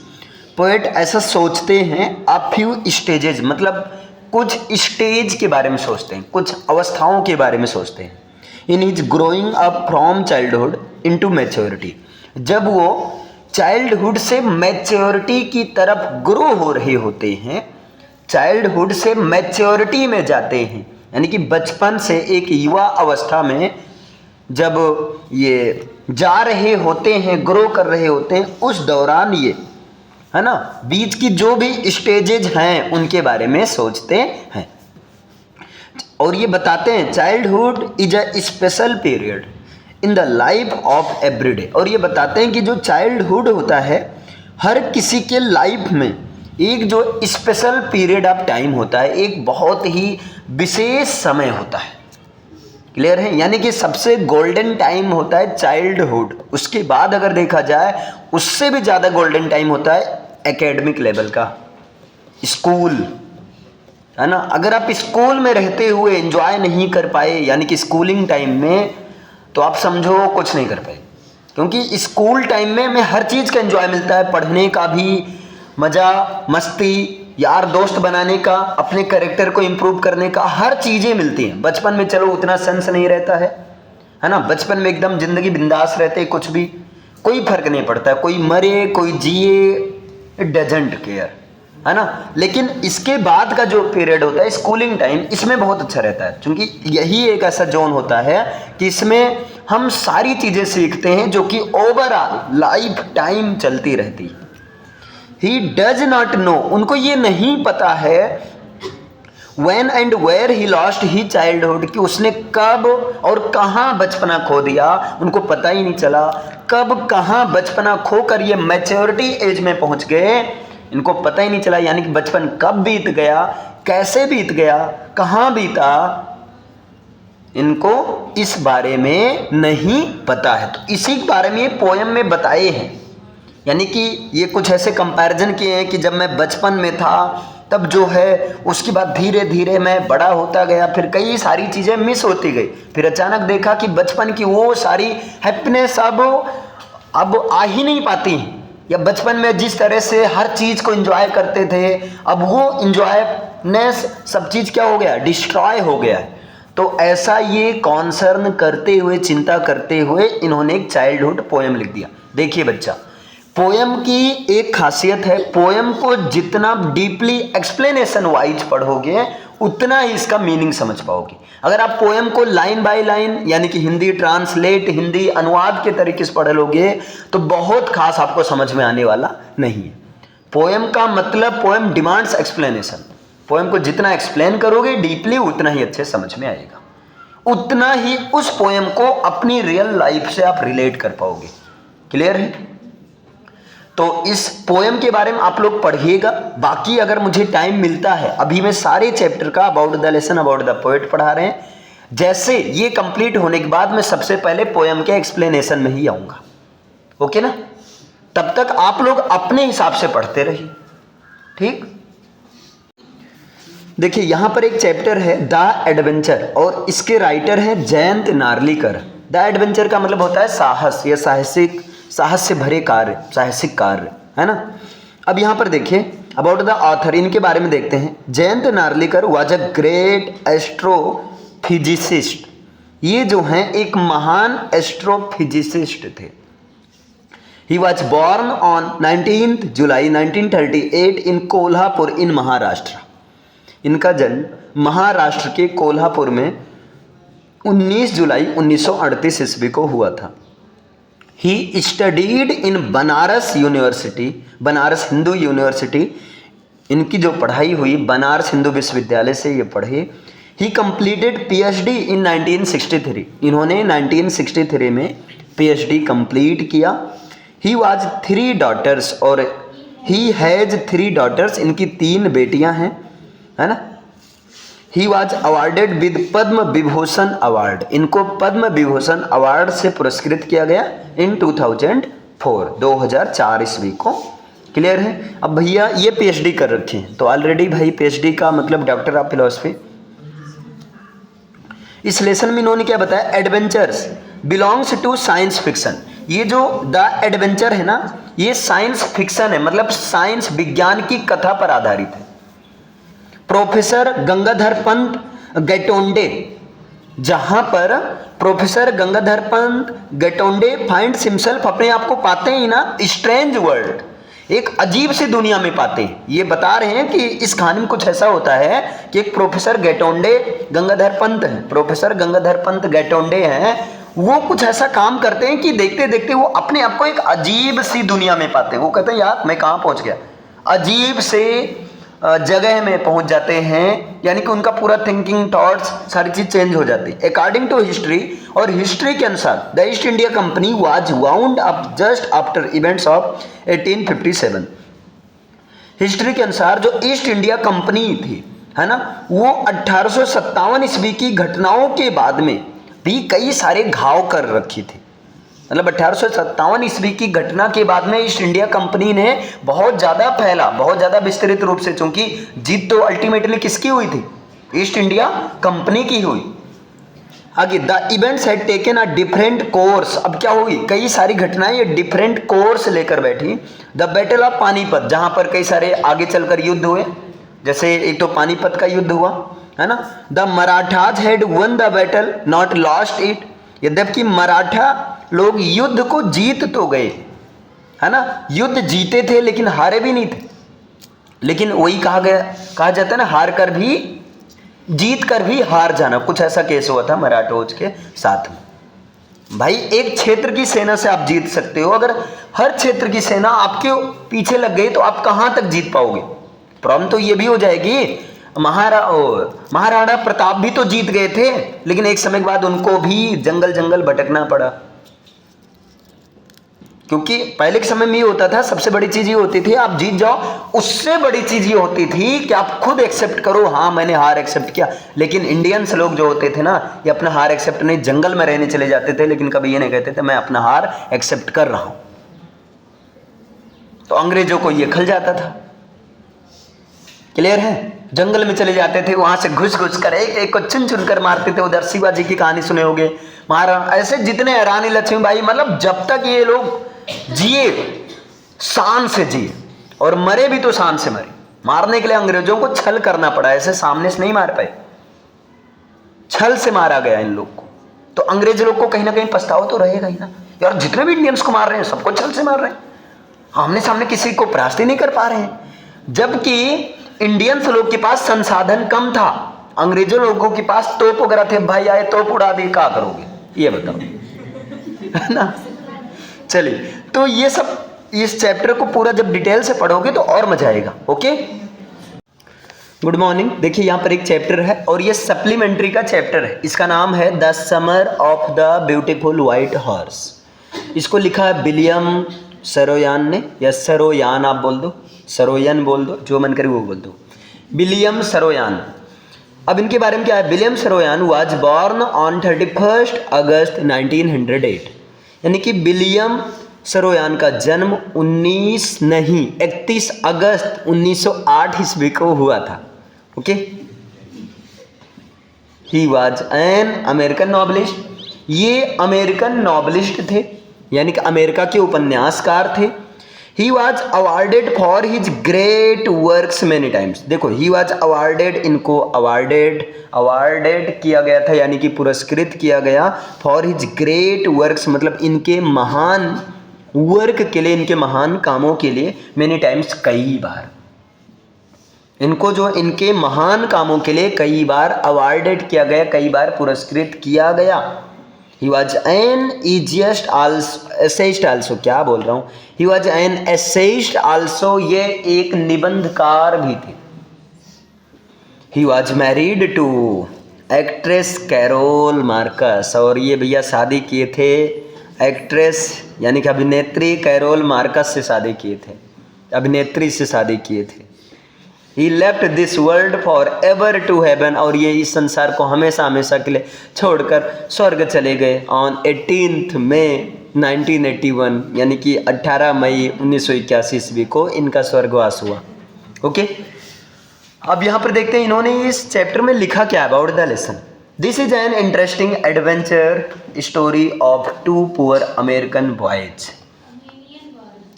पोएट ऐसा सोचते हैं, अ फ्यू स्टेजेज, मतलब कुछ स्टेज के बारे में सोचते हैं, कुछ अवस्थाओं के बारे में सोचते हैं। In his growing up from childhood into maturity, जब वो चाइल्डहुड से मैच्योरिटी की तरफ ग्रो हो रहे होते हैं, चाइल्डहुड से मैच्योरिटी में जाते हैं, यानी कि बचपन से एक युवा अवस्था में जब ये जा रहे होते हैं, ग्रो कर रहे होते हैं, उस दौरान ये, है ना, बीच की जो भी स्टेजेज हैं उनके बारे में सोचते हैं। और ये बताते हैं childhood is a special period in the life of everyday, और ये बताते हैं कि जो चाइल्डहुड होता है हर किसी के लाइफ में एक जो स्पेशल पीरियड ऑफ टाइम होता है, एक बहुत ही विशेष समय होता है। क्लियर है? यानी कि सबसे गोल्डन टाइम होता है चाइल्डहुड। उसके बाद अगर देखा जाए उससे भी ज़्यादा गोल्डन टाइम होता है एकेडमिक लेवल का, स्कूल, है ना। अगर आप स्कूल में रहते हुए एंजॉय नहीं कर पाए, यानी कि स्कूलिंग टाइम में, तो आप समझो कुछ नहीं कर पाए, क्योंकि स्कूल टाइम में हमें हर चीज़ का एंजॉय मिलता है, पढ़ने का भी मज़ा, मस्ती, यार दोस्त बनाने का, अपने कैरेक्टर को इम्प्रूव करने का, हर चीज़ें मिलती हैं। बचपन में चलो उतना सेंस नहीं रहता है ना, बचपन में एकदम ज़िंदगी बिंदास रहते, कुछ भी कोई फर्क नहीं पड़ता, कोई मरे कोई जिए, इट डजंट केयर, है ना। लेकिन इसके बाद का जो पीरियड होता है स्कूलिंग टाइम, इसमें बहुत अच्छा रहता है, क्योंकि यही एक ऐसा जोन होता है कि इसमें हम सारी चीज़ें सीखते हैं जो कि ओवरऑल लाइफ टाइम चलती रहती है। ही डज नॉट नो, उनको ये नहीं पता है When and where he lost his childhood, कि उसने कब और कहाँ बचपना खो दिया, उनको पता ही नहीं चला। कब कहाँ बचपना खो कर ये मैच्योरिटी एज में पहुंच गए, इनको पता ही नहीं चला। यानी कि बचपन कब बीत गया, कैसे बीत गया, कहाँ बीता, इनको इस बारे में नहीं पता है। तो इसी के बारे में पोयम में बताए हैं। यानी कि ये कुछ ऐसे कंपैरिजन किए हैं कि जब मैं बचपन में था तब जो है, उसके बाद धीरे धीरे मैं बड़ा होता गया, फिर कई सारी चीज़ें मिस होती गई, फिर अचानक देखा कि बचपन की वो सारी हैप्पीनेस अब आ ही नहीं पाती, या बचपन में जिस तरह से हर चीज़ को एंजॉय करते थे, अब वो एंजॉयनेस सब चीज़ क्या हो गया, डिस्ट्रॉय हो गया है। तो ऐसा ये कॉन्सर्न करते हुए, चिंता करते हुए इन्होंने एक चाइल्डहुड पोएम लिख दिया। देखिए बच्चा, पोएम की एक खासियत है, पोएम को जितना डीपली एक्सप्लेनेशन वाइज पढ़ोगे उतना ही इसका मीनिंग समझ पाओगे। अगर आप पोएम को लाइन बाय लाइन यानी कि हिंदी ट्रांसलेट, हिंदी अनुवाद के तरीके से पढ़ लोगे तो बहुत खास आपको समझ में आने वाला नहीं है। पोएम का मतलब, पोएम डिमांड्स एक्सप्लेनेशन। पोएम को जितना एक्सप्लेन करोगे डीपली उतना ही अच्छे समझ में आएगा, उतना ही उस पोएम को अपनी रियल लाइफ से आप रिलेट कर पाओगे। क्लियर है? तो इस पोएम के बारे में आप लोग पढ़िएगा। बाकी अगर मुझे टाइम मिलता है, अभी मैं सारे चैप्टर का about the lesson, about the poet पढ़ा रहे हैं। जैसे ये कंप्लीट होने के बाद मैं सबसे पहले पोएम के एक्सप्लेनेशन में ही आऊँगा। ओके ना? तब तक आप लोग अपने हिसाब से पढ़ते रहिए। ठीक? देखिए यहाँ पर एक चैप्टर है द एडवेंचर, और इसके राइटर हैं जयंत नार्लिकर। द एडवेंचर का मतलब होता है साहस या साहस से भरे कार्य, साहसिक कार्य, है ना। अब यहाँ पर देखिए अबाउट द ऑथर, इनके बारे में देखते हैं। Jayant Narlikar was a great astrophysicist. ये जो हैं एक महान एस्ट्रोफिजिसिस्ट थे। ही वॉज बॉर्न ऑन 19 जुलाई 1938 इन कोल्हापुर इन महाराष्ट्र। इनका जन्म महाराष्ट्र के कोल्हापुर में 19 जुलाई 1938 ईस्वी को हुआ था। He studied in Banaras university, Banaras Hindu university, इनकी जो पढ़ाई हुई बनारस हिंदू विश्वविद्यालय से ये पढ़े। ही कंप्लीटेड पीएचडी इन 1963, इन्होंने 1963 में पीएचडी कंप्लीट किया। ही वाज 3 डॉटर्स, और ही हैज़ 3 डॉटर्स, इनकी 3 बेटियां हैं, है ना। He was awarded with Padma Vibhushan award, इनको पद्म विभूषण अवार्ड से पुरस्कृत किया गया इन 2004, 2004 ईस्वी को। क्लियर है? अब भैया ये पीएचडी कर रखे हैं, तो ऑलरेडी भाई पीएचडी का मतलब डॉक्टर ऑफ फिलोसफी। इस लेसन में इन्होंने क्या बताया, adventures belongs to science fiction. ये जो द एडवेंचर है ना, ये साइंस फिक्शन है, मतलब साइंस विज्ञान की कथा पर आधारित है। प्रोफेसर गंगाधर पंत गैटोंडे, जहां पर professor Gangadhar Pant Gaitonde finds himself, अपने आप को पाते हैं ना स्ट्रेंज वर्ल्ड, एक अजीब सी दुनिया में पाते हैं। ये बता रहे हैं कि इस कहानी में कुछ ऐसा होता है कि एक प्रोफेसर गैटोंडे गंगाधर पंत हैं, प्रोफेसर गंगाधर पंत गैटोंडे हैं, वो कुछ ऐसा काम करते हैं कि देखते देखते वो अपने आप को एक अजीब सी दुनिया में पाते हैं। वो कहते हैं यार मैं कहाँ पहुँच गया, अजीब से जगह में पहुंच जाते हैं, यानी कि उनका पूरा थिंकिंग, थॉट्स, सारी चीज चेंज हो जाती है। अकॉर्डिंग टू हिस्ट्री, और हिस्ट्री के अनुसार the east India company was wound up just after events of 1857। History के अनुसार जो ईस्ट इंडिया कंपनी थी, है ना, वो 1857 ईस्वी की घटनाओं के बाद में भी कई सारे घाव कर रखी थी। मतलब 1857 ईस्वी की घटना के बाद में ईस्ट इंडिया कंपनी ने बहुत ज़्यादा फैला, बहुत ज़्यादा विस्तृत रूप से, चूंकि जीत तो अल्टीमेटली किसकी हुई थी, ईस्ट इंडिया कंपनी की हुई। आगे the events had taken a different course. अब क्या हुई, कई सारी घटनाएं ये डिफरेंट कोर्स लेकर बैठी। द बैटल ऑफ पानीपत, जहां पर कई सारे आगे चलकर युद्ध हुए, जैसे एक तो पानीपत का युद्ध हुआ, है ना। The Marathas had one the battle not lost it, यद्यपि मराठा लोग युद्ध को जीत तो गए, है ना, युद्ध जीते थे लेकिन हारे भी नहीं थे। लेकिन वही कहा जाता है ना, हार कर भी, जीत कर भी हार जाना, कुछ ऐसा केस हुआ था मराठोज के साथ में। भाई एक क्षेत्र की सेना से आप जीत सकते हो, अगर हर क्षेत्र की सेना आपके पीछे लग गई तो आप कहां तक जीत पाओगे। प्रॉब्लम तो ये भी हो जाएगी। महाराणा प्रताप भी तो जीत गए थे, लेकिन एक समय के बाद उनको भी जंगल जंगल भटकना पड़ा, क्योंकि पहले के समय में ये होता था, सबसे बड़ी चीज ये होती थी आप जीत जाओ, उससे बड़ी चीज ये होती थी कि आप खुद एक्सेप्ट करो, हाँ मैंने हार एक्सेप्ट किया। लेकिन इंडियंस लोग जो होते थे ना, ये अपना हार एक्सेप्ट नहीं, जंगल में रहने चले जाते थे, लेकिन कभी ये नहीं कहते थे मैं अपना हार एक्सेप्ट कर रहा हूं। तो अंग्रेजों को ये खल जाता था। क्लियर है? जंगल में चले जाते थे, वहां से घुस घुस कर एक एक को चुन चुन कर मारते थे। उधर शिवाजी की कहानी सुने होगे, महाराणा, ऐसे जितने, रानी लक्ष्मीबाई, मतलब जब तक ये लोग जिए शान से जिए और मरे भी तो शान से मरे। मारने के लिए अंग्रेजों को छल करना पड़ा, ऐसे सामने से नहीं मार पाए, छल से मारा गया इन लोग को। तो अंग्रेज लोग को कहीं ना कहीं पछतावा तो रहेगा ही ना, यार जितने भी इंडियंस को मार रहे हैं सबको छल से मार रहे हैं, आमने सामने किसी को परास्त ही नहीं कर पा रहे हैं। जबकि इंडियंस लोग के पास संसाधन कम था, अंग्रेजों लोगों के पास तोप वगैरह थे। भाई आए तोप उड़ा दी, क्या करोगे ये बताओ, है ना। चलिए, तो ये सब, इस चैप्टर को पूरा जब डिटेल से पढ़ोगे तो और मजा आएगा। Okay, good morning. देखिए यहाँ पर एक चैप्टर है और ये सप्लीमेंट्री का चैप्टर है, इसका नाम है the summer of the beautiful white horse. इसको लिखा है विलियम सरोयान ने, या सरोयान आप बोल दो, सरोयन बोल दो, जो मन करे वो बोल दो, विलियम सरोयान। अब इनके बारे में क्या है, विलियम सरोयान वाज बॉर्न ऑन 31 अगस्त 1908, यानी कि विलियम सरोयान का जन्म 31 अगस्त 1908 ईस्वी को हुआ था। Okay, he was an American novelist, ये अमेरिकन नॉवलिस्ट थे, यानी कि अमेरिका के उपन्यासकार थे। He was awarded for his great works many times. देखो, ही वॉज अवार्डेड, इनको अवार्डेड किया गया था, यानी कि पुरस्कृत किया गया, फॉर हिज ग्रेट वर्क्स, मतलब इनके महान वर्क के लिए, इनके महान कामों के लिए, मेनी टाइम्स, कई बार। इनको जो इनके महान कामों के लिए कई बार अवार्डेड किया गया, कई बार पुरस्कृत किया गया। He was an essayist also, क्या बोल रहा हूँ, He was an essayist also, ये एक निबंधकार भी थे। He was married to actress Carol Marcus, और ये भैया शादी किए थे एक्ट्रेस, यानी कि अभिनेत्री कैरोल मार्कस से शादी किए थे, अभिनेत्री से शादी किए थे। He left this world forever to heaven, और ये इस संसार को हमेशा हमेशा के लिए छोड़कर स्वर्ग चले गए ऑन 18 मई 1981, यानी कि 18 मई 1981 ईस्वी को इनका स्वर्गवास हुआ। ओके, अब यहाँ पर देखते हैं इन्होंने इस चैप्टर में लिखा क्या about the lesson. This is an interesting adventure story of two poor American boys,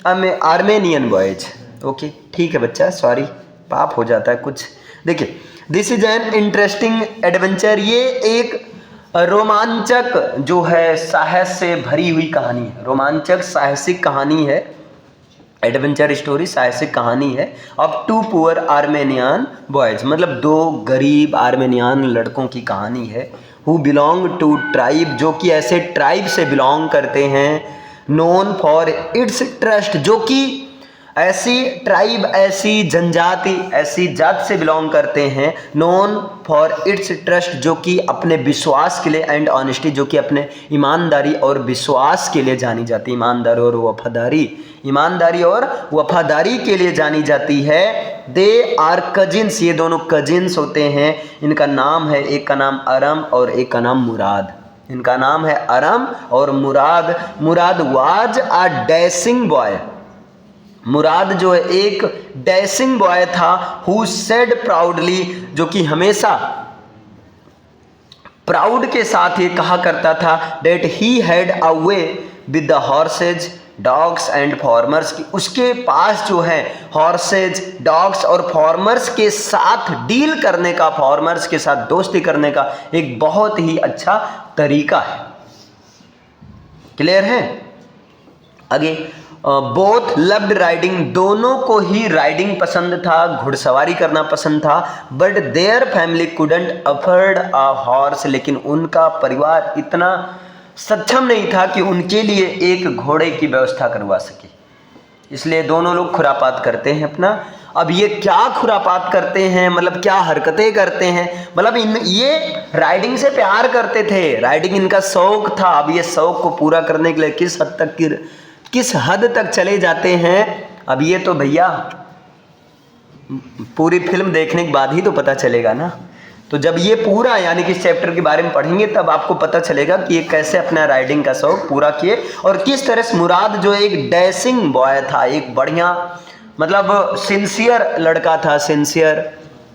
Armenian boys. Okay, ठीक है बच्चा, सॉरी, पाप हो जाता है कुछ। देखिए, this is an interesting adventure, ये एक रोमांचक जो है, साहस से भरी हुई कहानी है, रोमांचक साहसिक कहानी है, एडवेंचर स्टोरी, साहसिक कहानी है of two poor Armenian boys, मतलब दो गरीब आर्मेनियन लड़कों की कहानी है। हु बिलोंग टू ट्राइब, जो कि ऐसे ट्राइब से बिलोंग करते हैं, नोन फॉर इट्स ट्रस्ट, जो कि ऐसी ट्राइब, ऐसी जनजाति, ऐसी जात से बिलोंग करते हैं, नोन फॉर इट्स ट्रस्ट, जो कि अपने विश्वास के लिए, एंड ऑनेस्टी, जो कि अपने ईमानदारी और विश्वास के लिए जानी जाती है, ईमानदारी और वफादारी के लिए जानी जाती है। दे आर कजिन्स, ये दोनों कजिन्स होते हैं, इनका नाम है, एक का नाम अरम और एक का नाम मुराद, इनका नाम है अरम और मुराद। मुराद वाज अ डैशिंग बॉय, मुराद जो है एक डैशिंग बॉय था, हु सेड प्राउडली, जो कि हमेशा प्राउड के साथ ये कहा करता था, that he had a way with the horses, dogs and farmers, की उसके पास जो है हॉर्सेज, डॉग्स और फार्मर्स के साथ डील करने का, फार्मर्स के साथ दोस्ती करने का एक बहुत ही अच्छा तरीका है। क्लियर है? आगे, बोथ लव्ड राइडिंग, दोनों को ही राइडिंग पसंद था, घुड़सवारी करना पसंद था, but their family couldn't afford a horse, लेकिन उनका परिवार इतना सक्षम नहीं था कि उनके लिए एक घोड़े की व्यवस्था करवा सके, इसलिए दोनों लोग खुरापात करते हैं अपना। अब ये क्या खुरापात करते हैं, मतलब क्या हरकतें करते हैं, मतलब ये राइडिंग से प्यार करते थे, राइडिंग इनका शौक था। अब ये शौक को पूरा करने के लिए किस हद तक चले जाते हैं, अब ये तो भैया पूरी फिल्म देखने के बाद ही तो पता चलेगा ना। तो जब ये पूरा यानी कि इस चैप्टर के बारे में पढ़ेंगे तब आपको पता चलेगा कि ये कैसे अपना राइडिंग का शौक पूरा किए और किस तरह से मुराद जो एक डैशिंग बॉय था, एक बढ़िया मतलब सिंसियर लड़का था, सिंसियर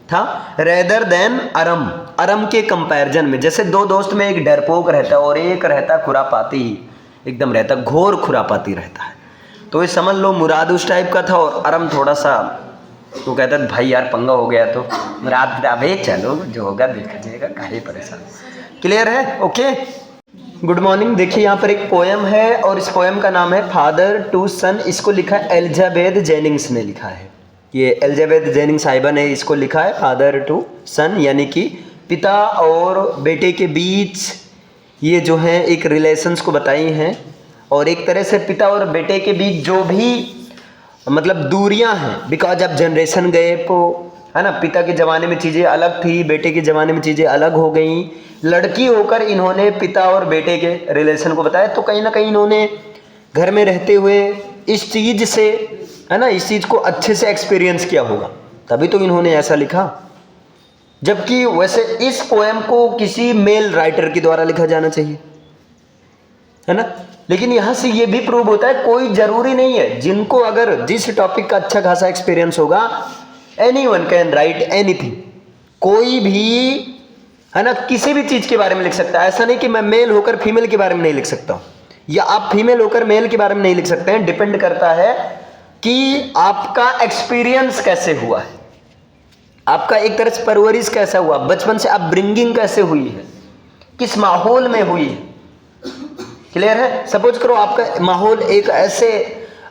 था, रेदर देन अरम के कंपैरिजन में। जैसे दो दोस्त में एक डरपोक रहता है और एक रहता खुरापाती, एकदम रहता घोर खुरापाती रहता है। तो ये समझ लो मुराद उस टाइप का था और अरम थोड़ा सा तो कहता है भाई यार पंगा हो गया तो मुराद अबे चलो जो होगा देखा जाएगा, काहे परेशान। क्लियर है? Okay, good morning. देखिए यहाँ पर एक पोएम है और इस पोएम का नाम है फादर टू सन। इसको लिखा है एलिजाबेथ जेनिंग्स ने लिखा है। ये एलिजाबेथ जेनिंग्स साहिबा ने इसको लिखा है फादर टू सन, यानी कि पिता और बेटे के बीच ये जो है एक रिलेशंस को बताई हैं और एक तरह से पिता और बेटे के बीच जो भी मतलब दूरियां हैं, बिकॉज अब जनरेशन गए तो है ना, पिता के ज़माने में चीज़ें अलग थी, बेटे के ज़माने में चीज़ें अलग हो गई। लड़की होकर इन्होंने पिता और बेटे के रिलेशन को बताया, तो कहीं ना कहीं इन्होंने घर में रहते हुए इस चीज़ से है ना, इस चीज़ को अच्छे से एक्सपीरियंस किया होगा, तभी तो इन्होंने ऐसा लिखा। जबकि वैसे इस पोएम को किसी मेल राइटर के द्वारा लिखा जाना चाहिए, है ना, लेकिन यहाँ से ये भी प्रूव होता है कोई जरूरी नहीं है, जिनको अगर जिस टॉपिक का अच्छा खासा एक्सपीरियंस होगा एनीवन कैन राइट एनीथिंग, कोई भी है ना किसी भी चीज के बारे में लिख सकता है। ऐसा नहीं कि मैं मेल होकर फीमेल के बारे में नहीं लिख सकता हूँ या आप फीमेल होकर मेल के बारे में नहीं लिख सकते हैं। डिपेंड करता है कि आपका एक्सपीरियंस कैसे हुआ है, आपका एक तरह से परवरिश कैसा हुआ, बचपन से अपब्रिंगिंग कैसे हुई है, किस माहौल में हुई है। क्लियर है? सपोज करो आपका माहौल एक ऐसे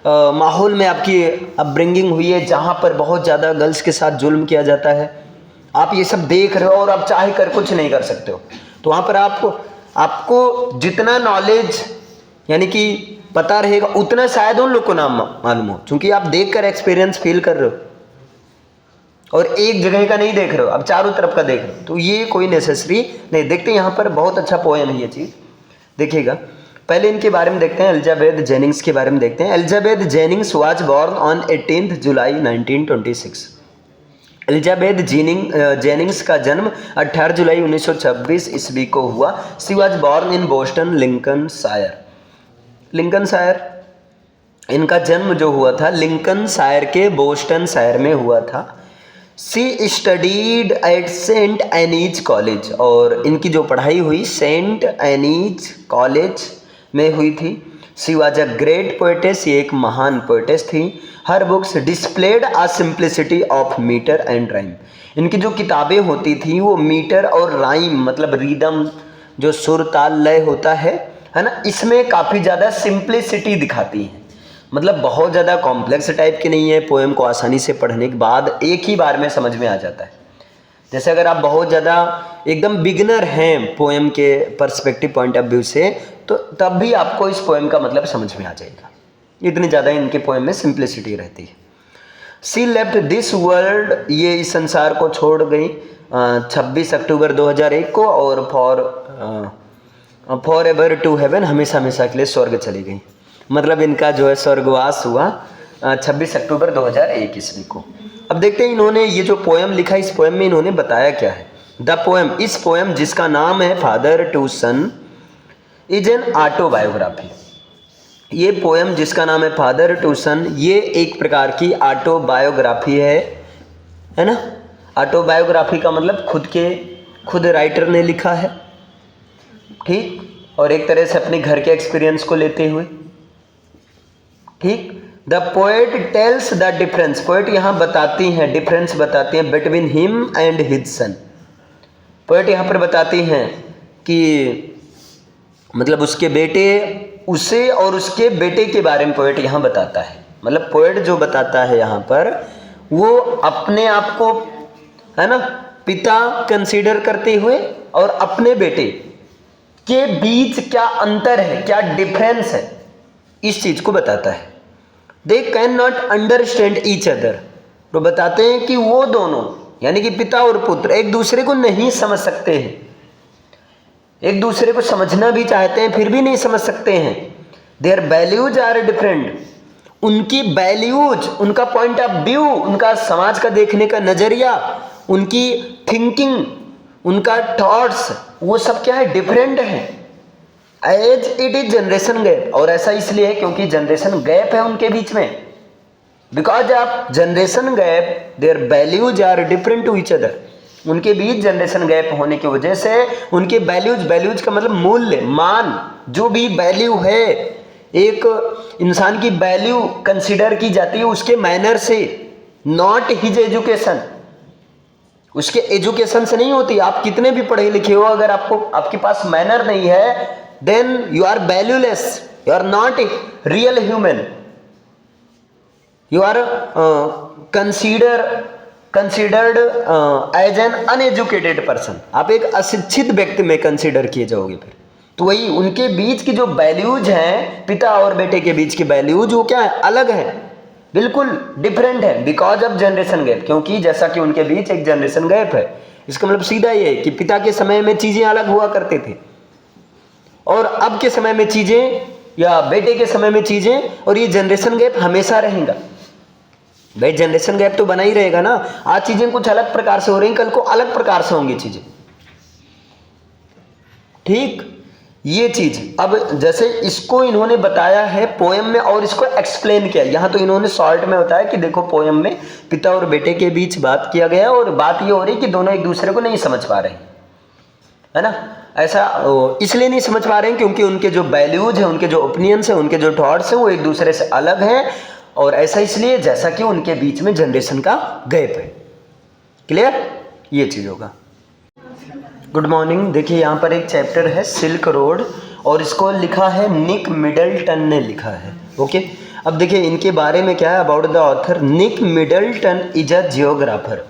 माहौल में आपकी अपब्रिंगिंग हुई है जहां पर बहुत ज़्यादा गर्ल्स के साथ जुल्म किया जाता है, आप ये सब देख रहे हो और आप चाहे कर कुछ नहीं कर सकते हो, तो वहाँ पर आपको जितना नॉलेज यानी कि पता रहेगा उतना शायद उन लोग को ना मालूम हो, क्योंकि आप देख कर एक्सपीरियंस फील कर रहे हो और एक जगह का नहीं देख रहे हो, आप चारों तरफ का देख रहे हो, तो ये कोई नेसेसरी नहीं। देखते यहाँ पर बहुत अच्छा पोएम है ये चीज़, देखिएगा। पहले इनके बारे में देखते हैं, एलिजाबेथ जेनिंग्स के बारे में देखते हैं। Elizabeth Jennings was born on 18 July 1926। Elizabeth Jennings का जन्म 18 जुलाई 1926 ईस्वी को हुआ। She was born in Boston Lincolnshire. इनका जन्म जो हुआ था लिंकनशायर के बोस्टन शहर में हुआ था। She studied at Saint Anne's College, और इनकी जो पढ़ाई हुई सेंट एनीज कॉलेज में हुई थी। She was a great poetess, ये एक महान पोएटेस थी। Her books displayed a simplicity of metre and rhyme. इनकी जो किताबें होती थी वो मीटर और राइम मतलब रिदम जो सुर ताल लय होता है ना, इसमें काफ़ी ज़्यादा सिंप्लिसिटी दिखाती है, मतलब बहुत ज़्यादा कॉम्प्लेक्स टाइप की नहीं है। पोएम को आसानी से पढ़ने के बाद एक ही बार में समझ में आ जाता है। जैसे अगर आप बहुत ज़्यादा एकदम बिगिनर हैं पोएम के पर्सपेक्टिव पॉइंट ऑफ व्यू से, तो तब भी आपको इस पोएम का मतलब समझ में आ जाएगा, इतनी ज़्यादा इनके पोएम में सिंप्लिसिटी रहती है। सी लेफ्ट दिस वर्ल्ड, ये इस संसार को छोड़ गई 26 अक्टूबर 2001 को, और फॉर एवर टू हेवन, हमेशा हमेशा के लिए स्वर्ग चली गई। मतलब इनका जो है स्वर्गवास हुआ 26 अक्टूबर 2001 ईस्वी को। अब देखते हैं इन्होंने ये जो पोएम लिखा, इस पोएम में इन्होंने बताया क्या है। द पोएम, इस पोएम जिसका नाम है Father to Son is an autobiography. ये पोएम जिसका नाम है फादर टू सन, ये एक प्रकार की ऑटोबायोग्राफी है ना। ऑटोबायोग्राफी का मतलब खुद राइटर ने लिखा है, ठीक, और एक तरह से अपने घर के एक्सपीरियंस को लेते हुए, ठीक। The poet tells the difference, poet यहाँ बताती हैं, डिफरेंस बताती हैं between him and his son. Poet यहाँ पर बताती हैं कि मतलब उसके बेटे, उसे और उसके बेटे के बारे में पोएट यहाँ बताता है। मतलब पोएट जो बताता है यहाँ पर वो अपने आप को है ना पिता कंसीडर करते हुए और अपने बेटे के बीच क्या अंतर है, क्या डिफरेंस है, इस चीज को बताता है। They can not understand each other, तो बताते हैं कि वो दोनों यानी कि पिता और पुत्र एक दूसरे को नहीं समझ सकते हैं, एक दूसरे को समझना भी चाहते हैं फिर भी नहीं समझ सकते हैं। देयर वैल्यूज आर डिफरेंट, उनकी वैल्यूज, उनका पॉइंट ऑफ व्यू, उनका समाज का देखने का नजरिया, उनकी थिंकिंग, उनका थॉट्स, वो सब क्या है, डिफरेंट है। As it is generation gap, और ऐसा इसलिए है क्योंकि जनरेशन गैप है उनके बीच में। Because of generation gap their values are different to each other, उनके बीच जनरेशन गैप होने की वजह से उनके वैल्यूज, वैल्यूज का मतलब मूल्य, मान, जो भी वैल्यू है, एक इंसान की वैल्यू कंसिडर की जाती है उसके मैनर से, नॉट हिज एजुकेशन, उसके एजुकेशन से नहीं होती। आप कितने भी पढ़े लिखे हो, अगर आपको, आपके पास मैनर नहीं है, then you are valueless, you are not a real human, you are considered as an uneducated person, आप एक अशिक्षित व्यक्ति में कंसिडर किए जाओगे फिर। तो वही उनके बीच की जो वैल्यूज हैं, पिता और बेटे के बीच की वैल्यूज, वो क्या है, अलग है, बिल्कुल डिफरेंट है। बिकॉज ऑफ जनरेशन गैप, क्योंकि जैसा कि उनके बीच एक जनरेशन गैप है। इसका मतलब सीधा ये है कि पिता के समय में चीजें अलग हुआ करते थे और अब के समय में चीजें, या बेटे के समय में चीजें, और ये जनरेशन गैप हमेशा रहेगा। भाई जनरेशन गैप तो बना ही रहेगा ना, आज चीजें कुछ अलग प्रकार से हो रही, कल को अलग प्रकार से होंगी चीजें, ठीक। ये चीज अब जैसे इसको इन्होंने बताया है पोएम में और इसको एक्सप्लेन किया। यहां तो इन्होंने शॉर्ट में बताया कि देखो पोएम में पिता और बेटे के बीच बात किया गया और बात ये हो रही कि दोनों एक दूसरे को नहीं समझ पा रहे हैं, है ना। ऐसा इसलिए नहीं समझ पा रहे हैं क्योंकि उनके जो वैल्यूज हैं, उनके जो ओपिनियंस हैं, उनके जो थॉट्स हैं, वो एक दूसरे से अलग हैं। और ऐसा इसलिए जैसा कि उनके बीच में जनरेशन का गैप है। क्लियर, ये चीज होगा। Good morning. देखिए यहाँ पर एक चैप्टर है सिल्क रोड और इसको लिखा है निक मिडलटन ने लिखा है। ओके, अब देखिए इनके बारे में क्या है, about the author. Nick Middleton is a geographer,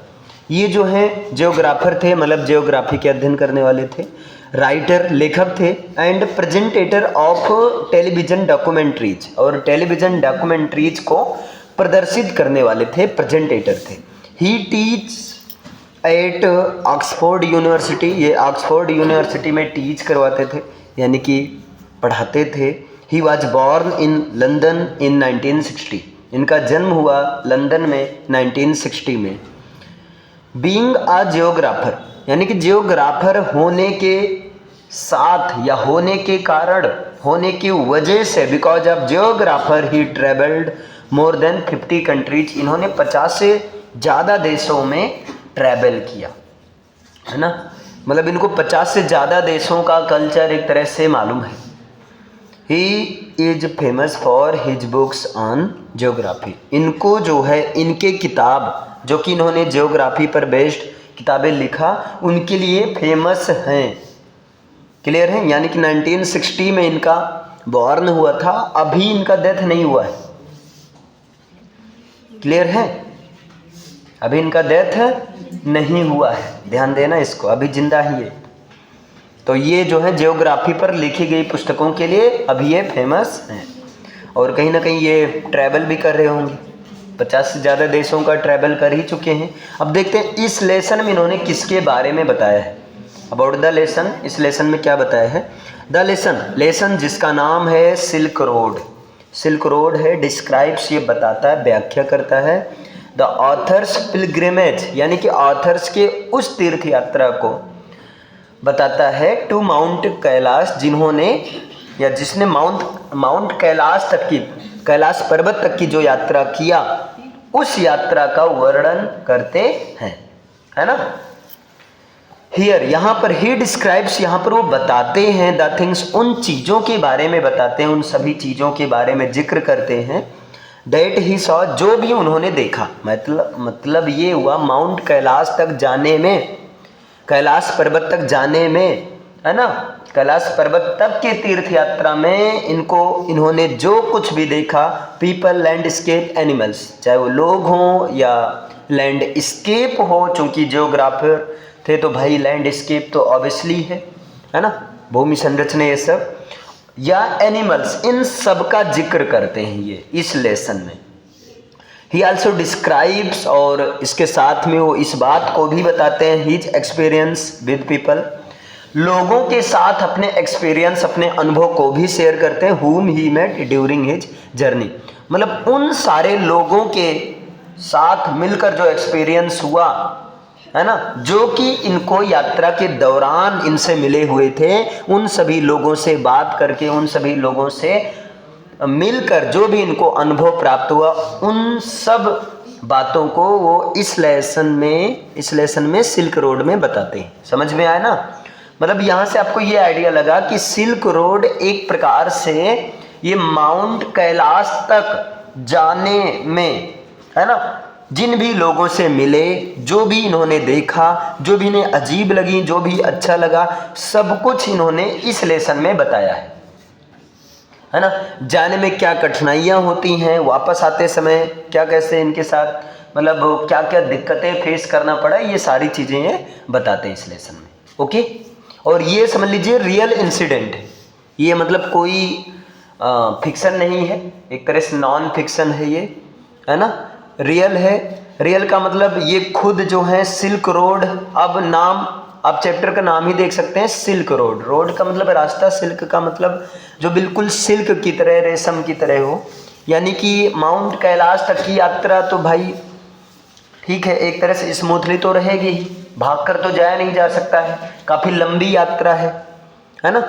ये जो है जियोग्राफर थे, मतलब जियोग्राफी के अध्ययन करने वाले थे, राइटर, लेखक थे, and presenter of television documentaries, और टेलीविजन डॉक्यूमेंट्रीज को प्रदर्शित करने वाले थे, प्रेजेंटेटर थे। ही टीच एट ऑक्सफोर्ड यूनिवर्सिटी, ये ऑक्सफोर्ड यूनिवर्सिटी में टीच करवाते थे, यानी कि पढ़ाते थे। ही वॉज बॉर्न इन लंदन इन 1960, इनका जन्म हुआ लंदन में 1960 में। बीइंग अ जियोग्राफर, यानी कि जियोग्राफर होने के साथ या होने के कारण, होने की वजह से, because of geographer he travelled more than 50 countries, इन्होंने 50 से ज़्यादा देशों में ट्रैवल किया, है ना। मतलब इनको 50 से ज़्यादा देशों का कल्चर एक तरह से मालूम है। He is famous for his books on geography, इनको जो है इनके किताब जो कि इन्होंने जियोग्राफी पर बेस्ड किताबें लिखा, उनके लिए फेमस हैं। क्लियर है, यानी कि 1960 में इनका बॉर्न हुआ था, अभी इनका डेथ नहीं हुआ है। क्लियर है, अभी इनका डेथ नहीं हुआ है, ध्यान देना इसको, अभी जिंदा ही है। तो ये जो है जियोग्राफी पर लिखी गई पुस्तकों के लिए अभी ये फेमस हैं, और कहीं ना कहीं ये ट्रैवल भी कर रहे होंगे, 50 से ज़्यादा देशों का ट्रैवल कर ही चुके हैं। अब देखते हैं इस लेसन में इन्होंने किसके बारे में बताया है, अबाउट द लेसन। इस लेसन में क्या बताया है, द लेसन जिसका नाम है सिल्क रोड, सिल्क रोड है, डिस्क्राइब्स, ये बताता है, व्याख्या करता है, द ऑथर्स पिलग्रिमेज, यानी कि ऑथर्स के उस तीर्थ यात्रा को बताता है, टू माउंट कैलाश, जिन्होंने या जिसने माउंट कैलाश तक की, कैलाश पर्वत तक की जो यात्रा किया, उस यात्रा का वर्णन करते हैं, है ना। हियर, यहाँ पर ही डिस्क्राइब्स, यहाँ पर वो बताते हैं, द थिंग्स, उन चीज़ों के बारे में बताते हैं, उन सभी चीज़ों के बारे में जिक्र करते हैं, दैट ही सॉ, जो भी उन्होंने देखा। मतलब ये हुआ माउंट कैलाश तक जाने में, कैलाश पर्वत तक जाने में, है ना, कैलाश पर्वत तक के तीर्थ यात्रा में इन्होंने जो कुछ भी देखा, पीपल, लैंडस्केप, एनिमल्स, चाहे वो लोग हों या लैंडस्केप हो, चूंकि जियोग्राफर थे तो भाई लैंडस्केप तो ऑब्वियसली है ना। भूमि संरचना ये सब या एनिमल्स, इन सब का जिक्र करते हैं ये इस लेसन में। ही ऑल्सो डिस्क्राइब्स, और इसके साथ में वो इस बात को भी बताते हैं, हिज एक्सपीरियंस विद पीपल, लोगों के साथ अपने एक्सपीरियंस, अपने अनुभव को भी शेयर करते हैं। whom he met during his journey, मतलब उन सारे लोगों के साथ मिलकर जो एक्सपीरियंस हुआ है ना, जो कि इनको यात्रा के दौरान इनसे मिले हुए थे, उन सभी लोगों से बात करके, उन सभी लोगों से मिलकर जो भी इनको अनुभव प्राप्त हुआ, उन सब बातों को वो इस लेसन में सिल्क रोड में बताते हैं। समझ में आया ना? मतलब यहाँ से आपको ये आइडिया लगा कि सिल्क रोड एक प्रकार से ये माउंट कैलाश तक जाने में, है ना, जिन भी लोगों से मिले, जो भी इन्होंने देखा, जो भी इन्हें अजीब लगी, जो भी अच्छा लगा, सब कुछ इन्होंने इस लेसन में बताया है ना। जाने में क्या कठिनाइयाँ होती हैं, वापस आते समय क्या कैसे इनके साथ, मतलब क्या क्या दिक्कतें फेस करना पड़ा, ये सारी चीज़ें ये बताते हैं इस लेसन में। ओके, और ये समझ लीजिए रियल इंसिडेंट है ये, मतलब कोई फिक्सन नहीं है, एक तरह से नॉन फिक्सन है ये, है ना, रियल है। रियल का मतलब ये खुद जो है सिल्क रोड, अब नाम, आप चैप्टर का नाम ही देख सकते हैं, सिल्क रोड। रोड का मतलब रास्ता, सिल्क का मतलब जो बिल्कुल सिल्क की तरह, रेशम की तरह हो, यानी कि माउंट कैलाश तक की यात्रा तो भाई ठीक है, एक तरह से स्मूथली तो रहेगी ही, भाग कर तो जाया नहीं जा सकता है, काफ़ी लंबी यात्रा है ना।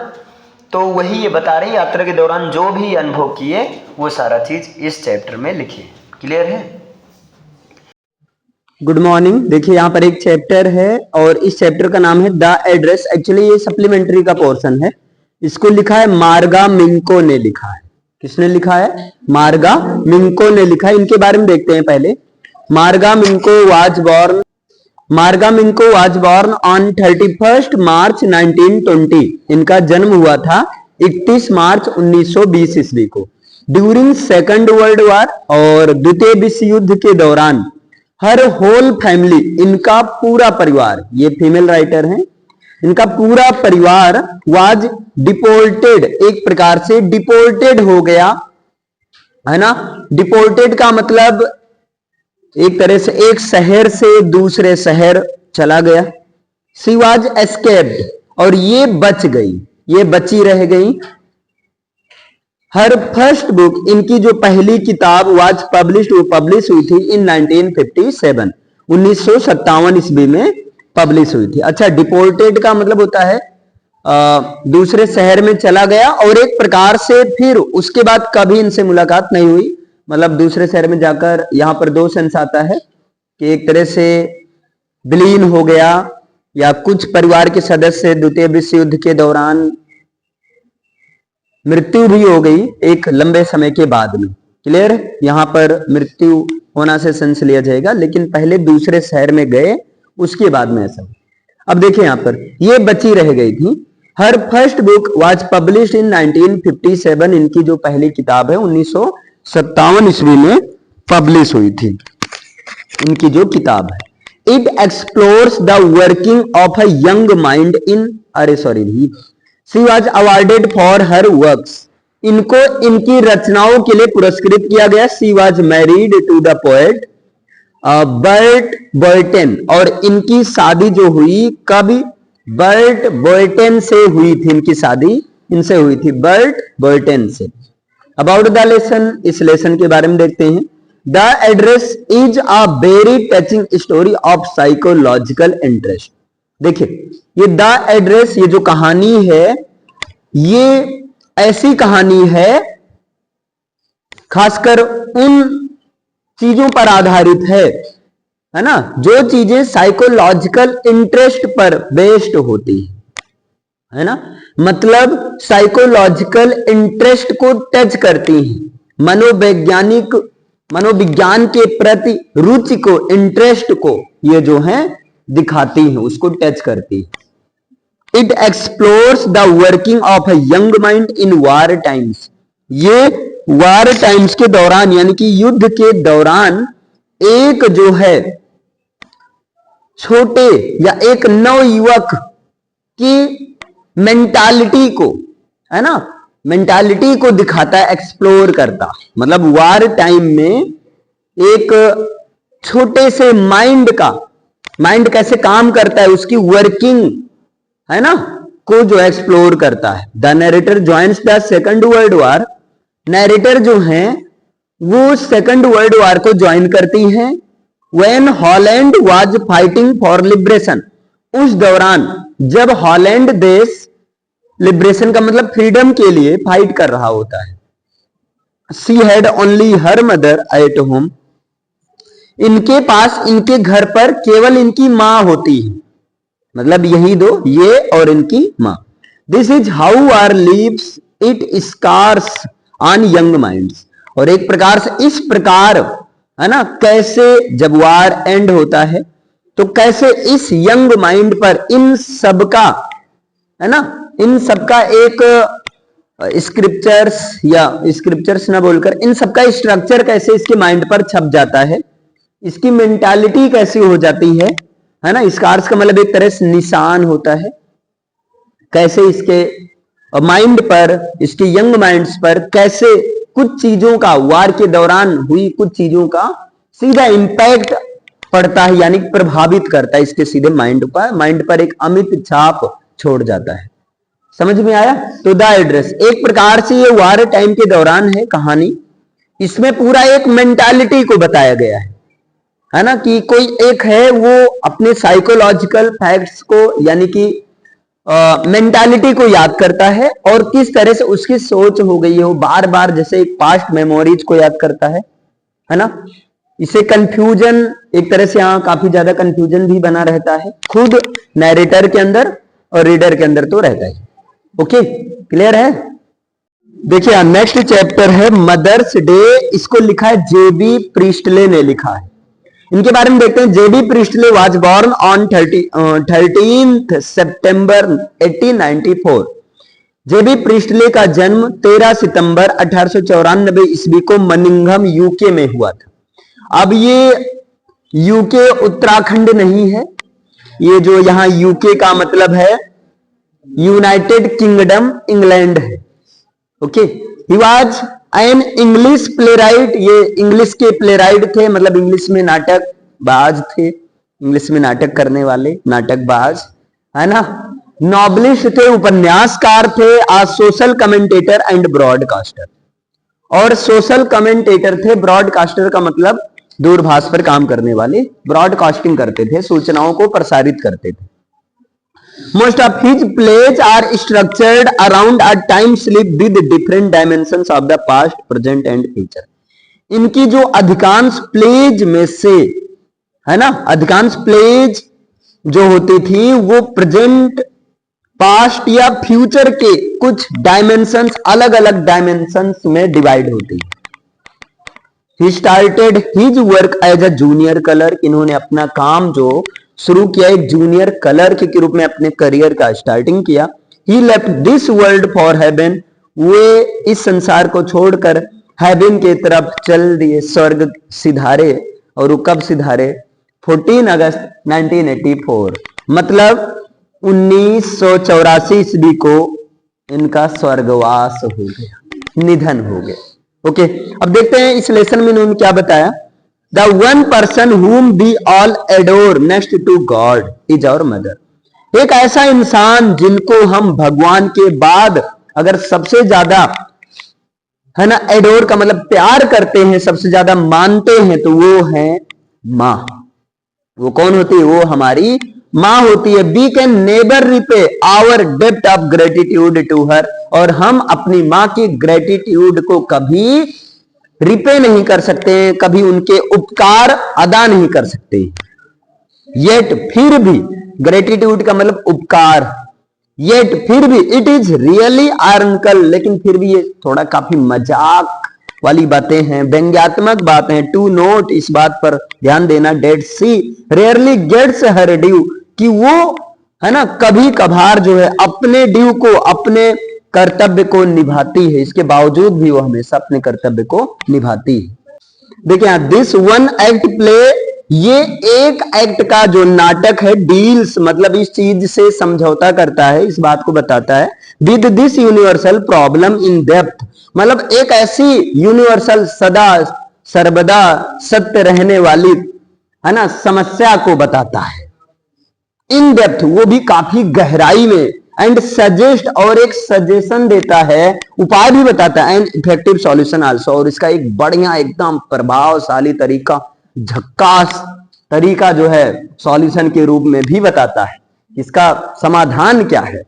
तो वही ये बता रहे हैं, यात्रा के दौरान जो भी अनुभव किए वो सारा चीज़ इस चैप्टर में लिखी है। क्लियर है? Good morning. देखिए यहाँ पर एक चैप्टर है और इस चैप्टर का नाम है द एड्रेस। एक्चुअली ये सप्लीमेंट्री का पोर्शन है। इसको लिखा है मार्गा मिंको ने लिखा है। किसने लिखा है? मार्गा मिंको ने लिखा है। इनके बारे में देखते हैं पहले। मार्गा मिंको वाज बॉर्न ऑन 31 मार्च 1920। इनका जन्म हुआ था 31 मार्च 1920 ईस्वी को। ड्यूरिंग सेकंड वर्ल्ड वॉर, और द्वितीय विश्व युद्ध के दौरान हर होल फैमिली, इनका पूरा परिवार, ये फीमेल राइटर हैं, इनका पूरा परिवार वाज डिपोर्टेड, एक प्रकार से डिपोर्टेड हो गया, है ना। डिपोर्टेड का मतलब एक तरह से एक शहर से दूसरे शहर चला गया। सी वाज एस्केप्ड, और ये बच गई, ये बची रह गई। हर फर्स्ट बुक, इनकी जो पहली किताब वाज पब्लिश्ड, वो पब्लिश हुई थी इन 1957, 1957 ईस्वी में पब्लिश हुई थी। अच्छा, डिपोर्टेड का मतलब होता है दूसरे शहर में चला गया, और एक प्रकार से फिर उसके बाद कभी इनसे मुलाकात नहीं हुई, मतलब दूसरे शहर में जाकर, यहां पर दो सेंस आता है कि एक तरह से विलीन हो गया, या कुछ परिवार के सदस्य द्वितीय विश्व युद्ध के दौरान मृत्यु भी हो गई एक लंबे समय के बाद में। क्लियर है? यहां पर मृत्यु होना से सेंस लिया जाएगा, लेकिन पहले दूसरे शहर में गए, उसके बाद में ऐसा। अब देखिए यहां पर ये बची रह गई थी। Her first book was published in 1957। इनकी जो पहली किताब है 1957 ईस्वी में पब्लिश हुई थी, इनकी जो किताब है। It explores the working of a young mind in, अरे sorry, she was awarded for her works. इनको इनकी रचनाओं के लिए पुरस्कृत किया गया। She was married to the poet Bert Boyten, और इनकी शादी जो हुई कभी, बर्ट बॉयटेन से हुई थी इनकी शादी, इनसे हुई थी बर्ट बॉयटेन से। अबाउट द लेसन, इस लेसन के बारे में देखते हैं। The address is a very touching story of psychological interest. देखिए ये द एड्रेस, ये जो कहानी है, ये ऐसी कहानी है खासकर उन चीजों पर आधारित है ना, जो चीजें साइकोलॉजिकल इंटरेस्ट पर बेस्ड होती है ना, मतलब साइकोलॉजिकल इंटरेस्ट को टच करती हैं, मनोविज्ञान के प्रति रुचि को, इंटरेस्ट को ये जो है दिखाती है, उसको टच करती है। It explores the working of a young mind in war times. ये वार टाइम्स के दौरान, यानी कि युद्ध के दौरान, एक जो है छोटे या एक नवयुवक की मेंटालिटी को, है ना, मेंटालिटी को दिखाता है, एक्सप्लोर करता। मतलब वार टाइम में एक छोटे से माइंड कैसे काम करता है, उसकी वर्किंग, है ना, को जो एक्सप्लोर करता है। The narrator joins the second world war. Narrator जो हैं वो सेकंड वर्ल्ड वॉर को ज्वाइन करती हैं। When Holland was fighting for liberation. उस दौरान जब हॉलैंड देश लिबरेशन का मतलब फ्रीडम के लिए फाइट कर रहा होता है। She had only her mother at home. इनके पास, इनके घर पर केवल इनकी मां होती है, मतलब यही दो, ये और इनकी मां। This is how war leaves it scars on young minds. और एक प्रकार से इस प्रकार, है ना, कैसे जब वार एंड होता है तो कैसे इस यंग माइंड पर इन सबका, है ना, इन सबका एक स्क्रिप्चर्स, या स्क्रिप्चर्स ना बोलकर इन सबका स्ट्रक्चर कैसे इसके माइंड पर छप जाता है, इसकी मेंटालिटी कैसी हो जाती है ना। स्कार्स का मतलब एक तरह से निशान होता है, कैसे इसके माइंड पर, इसके यंग माइंड्स पर कैसे कुछ चीजों का, वार के दौरान हुई कुछ चीजों का सीधा इंपैक्ट पड़ता है, यानी प्रभावित करता है इसके सीधे माइंड पर एक अमिट छाप छोड़ जाता है। समझ में आया? तो द एड्रेस एक प्रकार से ये वार टाइम के दौरान है कहानी। इसमें पूरा एक मेंटालिटी को बताया गया है ना, कि कोई एक है वो अपने साइकोलॉजिकल फैक्ट्स को, यानी कि मेंटालिटी को याद करता है और किस तरह से उसकी सोच हो गई है, वो बार बार जैसे पास्ट मेमोरीज को याद करता है ना। इसे कंफ्यूजन, एक तरह से यहाँ काफी ज्यादा कंफ्यूजन भी बना रहता है, खुद नैरेटर के अंदर और रीडर के अंदर तो रहता है। ओके, क्लियर है? देखिए नेक्स्ट चैप्टर है मदर्स डे। इसको लिखा है जेबी प्रीस्टले ने लिखा है। इनके बारे में देखते हैं। जेबी Priestley was born on 13 September 1894। JB Priestley का जन्म 13 सितंबर 1894 ईस्वी को मनिंघम यूके में हुआ था। अब ये यूके उत्तराखंड नहीं है, ये जो यहां यूके का मतलब है यूनाइटेड किंगडम इंग्लैंड है। Okay, he was an English playwright. ये इंग्लिश के प्लेराइट थे, मतलब इंग्लिश में नाटक बाज थे, इंग्लिश में नाटक करने वाले नाटकबाज, है ना। नॉवलिस्ट थे, उपन्यासकार थे। आ सोशल कमेंटेटर एंड ब्रॉडकास्टर। और सोशल कमेंटेटर थे, ब्रॉडकास्टर का मतलब दूरभाष पर काम करने वाले, ब्रॉडकास्टिंग करते थे, सूचनाओं को प्रसारित करते थे। Most of his plays are structured around a time slip with different dimensions of the past, present and future. इनकी जो अधिकांश प्लेज में से, है ना, अधिकांश प्लेज जो होती थी वो प्रेजेंट, पास्ट या फ्यूचर के कुछ डायमेंशंस, अलग अलग डायमेंशंस में डिवाइड होती है। He started his work as a junior clerk. इन्होंने अपना काम जो शुरू किया एक जूनियर क्लर्क के रूप में अपने करियर का स्टार्टिंग किया। He left this world for heaven. वे इस संसार को छोड़कर हेवन के तरफ चल दिए, स्वर्ग सिधारे। और वो कब सिधारे? 14 अगस्त 1984, मतलब 1984 ईस्वी को इनका स्वर्गवास हो गया, निधन हो गया। ओके, अब देखते हैं इस लेसन में इन्होंने क्या बताया। The one person whom we all adore next to God is our mother. एक ऐसा इंसान जिनको हम भगवान के बाद अगर सबसे ज्यादा, है ना, एडोर का मतलब प्यार करते हैं, सबसे ज्यादा मानते हैं, तो वो है मां। वो कौन होती है? वो हमारी मां होती है। We can never repay our depth of gratitude to her. और हम अपनी मां की ग्रेटिट्यूड को कभी रिपे नहीं कर सकते, कभी उनके उपकार अदा नहीं कर सकते। येट फिर भी, ग्रेटिट्यूड का मतलब उपकार, येट फिर भी, इट इज रियली आर्नकल, लेकिन फिर भी ये थोड़ा काफी मजाक वाली बातें हैं, व्यंग्यात्मक बातें हैं। टू नोट, इस बात पर ध्यान देना, डेट सी रेयरली गेट्स हर ड्यू, कि वो, है ना, कभी कभार जो है अपने ड्यू को, अपने कर्तव्य को निभाती है। इसके बावजूद भी वो हमेशा अपने कर्तव्य को निभाती है। देखिए, दिस वन एक्ट प्ले ये एक एक्ट का जो नाटक है डील्स मतलब इस चीज से समझौता करता है, इस बात को बताता है with this universal problem in depth, मतलब एक ऐसी यूनिवर्सल सदा सर्वदा सत्य रहने वाली है ना समस्या को बताता है इन डेप्थ, वो भी काफी गहराई में, एंड सजेस्ट और एक सजेशन देता है, उपाय भी बताता है, एंड इफेक्टिव सॉल्यूशन आल्सो, और इसका एक बढ़िया एकदम प्रभावशाली तरीका झक्कास तरीका जो है सॉल्यूशन के रूप में भी बताता है इसका समाधान क्या है।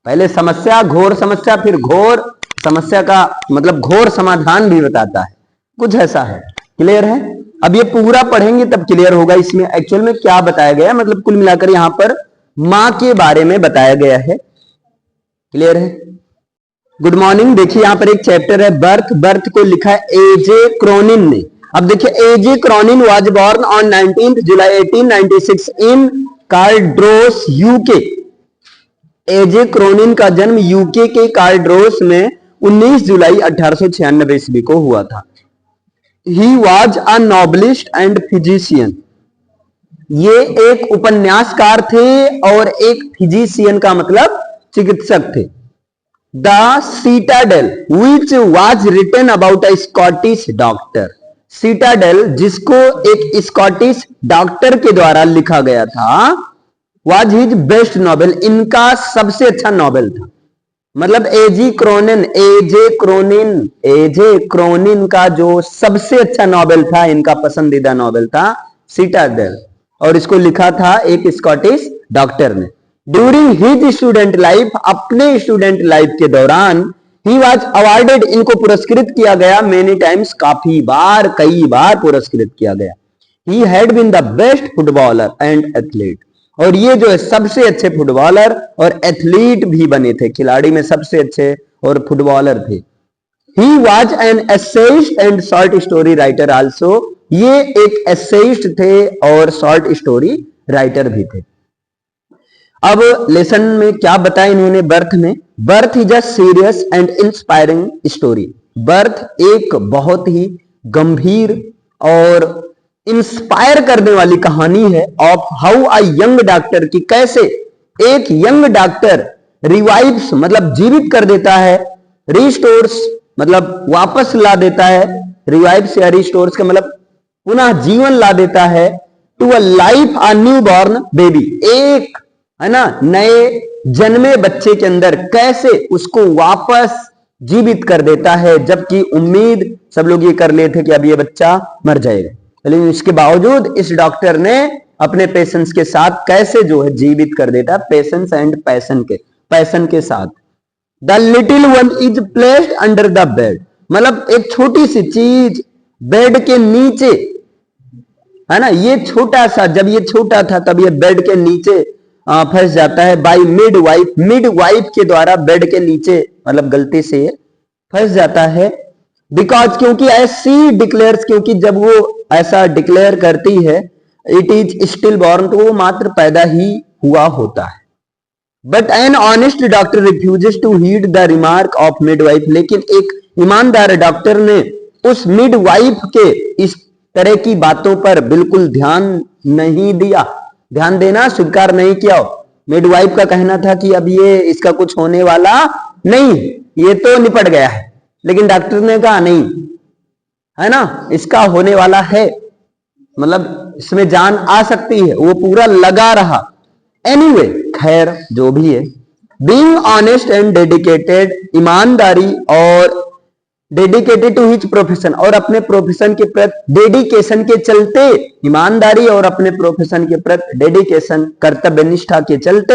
पहले समस्या घोर समस्या, फिर घोर समस्या का मतलब घोर समाधान भी बताता है, कुछ ऐसा है। क्लियर है? अब ये पूरा पढ़ेंगे तब क्लियर होगा इसमें एक्चुअल में क्या बताया गया है, मतलब कुल मिलाकर यहां पर मां के बारे में बताया गया है। क्लियर है? Good morning. देखिए यहां पर एक चैप्टर है बर्थ, बर्थ को लिखा है एजे क्रोनिन ने। अब देखिए AJ Cronin was born on 19 July 1896 in Cardross UK. AJ Cronin का जन्म यूके के कार्ड्रोस में 19 जुलाई 1896 ईस्वी को हुआ था। ही was a novelist and physician. ये एक उपन्यासकार थे और एक फिजिशियन का मतलब चिकित्सक थे। The Citadel which was written about a Scottish doctor. Citadel जिसको एक स्कॉटिश डॉक्टर के द्वारा लिखा गया था, वॉज हिज बेस्ट नॉवेल, इनका सबसे अच्छा नॉवेल था। मतलब एजे क्रोनिन का जो सबसे अच्छा नॉवेल था, इनका पसंदीदा नॉवेल था सीटाडेल, और इसको लिखा था एक स्कॉटिश डॉक्टर ने। ड्यूरिंग हिज स्टूडेंट लाइफ, अपने स्टूडेंट लाइफ के दौरान, ही वॉज अवार्डेड, इनको पुरस्कृत किया गया मेनी टाइम्स, काफी बार कई बार पुरस्कृत किया गया। He had been the best footballer and athlete, और ये जो है सबसे अच्छे फुटबॉलर और एथलीट भी बने थे, खिलाड़ी में सबसे अच्छे और फुटबॉलर थे। He was an essayist and short story writer also, ये एक एसेइस्ट थे और शॉर्ट स्टोरी राइटर भी थे। अब लेसन में क्या बताया इन्होंने बर्थ में? Birth is a serious and inspiring story. Birth एक बहुत ही गंभीर और इंस्पायर करने वाली कहानी है of how a young doctor, की कैसे एक यंग डॉक्टर रिवाइव्स मतलब जीवित कर देता है, रिस्टोर्स मतलब वापस ला देता है, रिवाइव्स या रिस्टोर्स का मतलब पुनः जीवन ला देता है, to a life a newborn baby, एक है ना नए जन्मे बच्चे के अंदर कैसे उसको वापस जीवित कर देता है, जबकि उम्मीद सब लोग ये कर लेते थे कि अब ये बच्चा मर जाएगा, लेकिन इसके बावजूद इस डॉक्टर ने अपने पेशेंट्स के साथ कैसे जो है जीवित कर देता, पेशेंस एंड पैशन के साथ। The little one is placed under the bed, मतलब एक छोटी सी चीज बेड के नीचे है ना, ये छोटा सा, जब ये छोटा था तब ये बेड के नीचे फंस जाता है, बाई मिड वाइफ के द्वारा बेड के नीचे मतलब गलती से फंस जाता है। बिकॉज क्योंकि ऐसी डिक्लेयर्स, क्योंकि जब वो ऐसा डिक्लेयर करती है इट इज स्टिल बॉर्न, तो वो मात्र पैदा ही हुआ होता है। But an honest doctor refuses to heed the remark of midwife, लेकिन एक ईमानदार डॉक्टर ने उस मिडवाइफ के इस तरह की बातों पर बिल्कुल ध्यान नहीं दिया, ध्यान देना स्वीकार नहीं किया। मिडवाइफ का कहना था कि अब ये इसका कुछ होने वाला नहीं, ये तो निपट गया है, लेकिन डॉक्टर ने कहा नहीं है ना, इसका होने वाला है, मतलब इसमें जान आ सकती है, वो पूरा लगा रहा। एनीवे खैर जो भी है, बीइंग ऑनेस्ट एंड डेडिकेटेड, ईमानदारी और डेडिकेटेड टू हिज प्रोफेशन, और अपने प्रोफेशन के प्रति डेडिकेशन के चलते, ईमानदारी और अपने प्रोफेशन के प्रति डेडिकेशन कर्तव्य निष्ठा के चलते,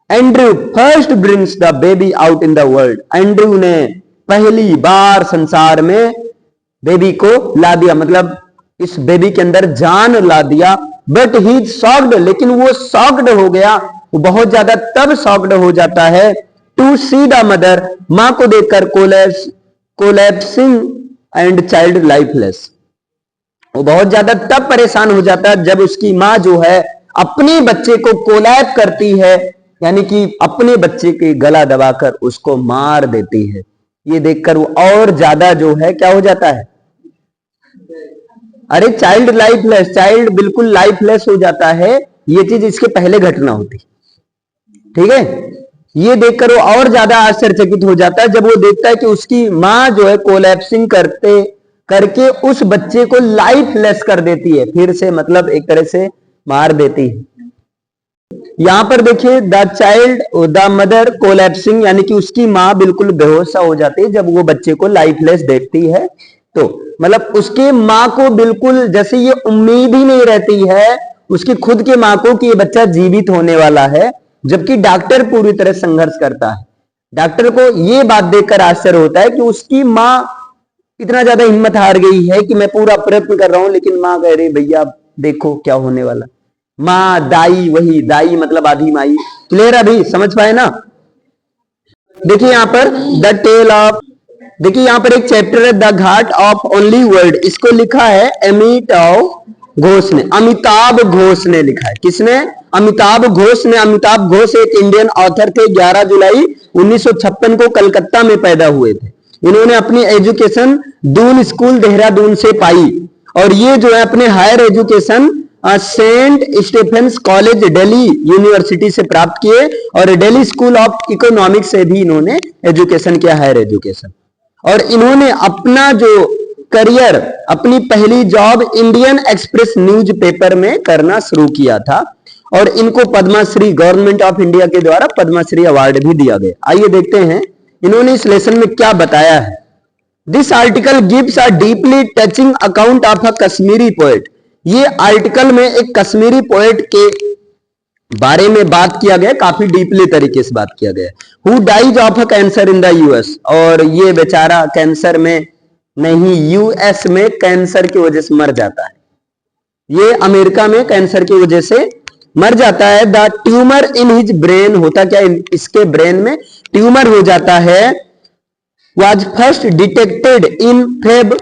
Andrew first brings the baby out in the world, Andrew ने पहली बार संसार में बेबी को ला दिया, मतलब इस बेबी के अंदर जान ला दिया। बट ही शॉक्ड, लेकिन वो शॉक्ड हो गया, वो बहुत ज्यादा तब शॉक्ड हो जाता है टू सी द मदर, मां को देखकर कोलैप्सिंग एंड चाइल्ड लाइफलेस, वो बहुत ज्यादा तब परेशान हो जाता है जब उसकी मां जो है अपने बच्चे को कोलैप करती है, यानी कि अपने बच्चे के गला दबाकर उसको मार देती है। ये देखकर वो और ज्यादा जो है क्या हो जाता है, अरे चाइल्ड लाइफलेस, चाइल्ड बिल्कुल लाइफलेस हो जाता है, ये चीज इसके पहले घटना होती, ठीक है। ये देखकर वो और ज्यादा आश्चर्यचकित हो जाता है जब वो देखता है कि उसकी माँ जो है कोलैप्सिंग करते करके उस बच्चे को लाइफलेस कर देती है, फिर से मतलब एक तरह से मार देती है। यहां पर देखिए the child the mother collapsing, यानी कि उसकी माँ बिल्कुल बेहोश हो जाती है जब वो बच्चे को लाइफलेस देखती है। तो मतलब उसके माँ को बिल्कुल जैसे ये उम्मीद ही नहीं रहती है उसकी खुद के माँ को कि ये बच्चा जीवित होने वाला है, जबकि डॉक्टर पूरी तरह संघर्ष करता है। डॉक्टर को ये बात देखकर आश्चर्य होता है कि उसकी माँ इतना ज्यादा हिम्मत हार गई है कि मैं पूरा प्रयत्न कर रहा हूं, लेकिन माँ कह रही भैया देखो क्या होने वाला। माँ दाई, वही दाई मतलब आधी माई। क्लियर अभी समझ पाए ना। देखिए यहां पर द टेल ऑफ, देखिए यहां पर एक चैप्टर है the Ghat of only world, इसको लिखा है अमिताभ घोष ने, अमिताभ घोष ने लिखा है। किसने? अमिताभ घोष ने। अमिताभ घोष एक इंडियन ऑथर थे, 11 जुलाई 1956 को कलकत्ता में पैदा हुए थे। इन्होंने अपनी एजुकेशन दून स्कूल देहरादून से पाई और ये जो है अपने higher education Saint Stephen's College Delhi University से प्राप्त किए और दिल्ली स्कूल ऑफ इकोनॉमिक्स से भी इन्होंने एजुकेशन किया, हायर एजुकेशन। और इन्होंने अपना जो करियर, अपनी पहली जॉब इंडियन एक्सप्रेस न्यूज़पेपर में करना शुरू किया था और इनको पद्मश्री, गवर्नमेंट ऑफ इंडिया के द्वारा पद्मश्री अवार्ड भी दिया गया। आइए देखते हैं इन्होंने इस लेसन में क्या बताया है। This article gives a deeply touching account of a Kashmiri poet. ये आर्टिकल में एक कश्मीरी पोएट के बारे में बात किया गया, काफी डीपली तरीके से बात किया गया। Who dies of a cancer in the US, और ये बेचारा कैंसर में नहीं, यूएस में कैंसर की वजह से मर जाता है। ये अमेरिका में कैंसर की वजह से मर जाता है। The tumour in his brain, होता क्या इसके ब्रेन में ट्यूमर हो जाता है। was first detected in Feb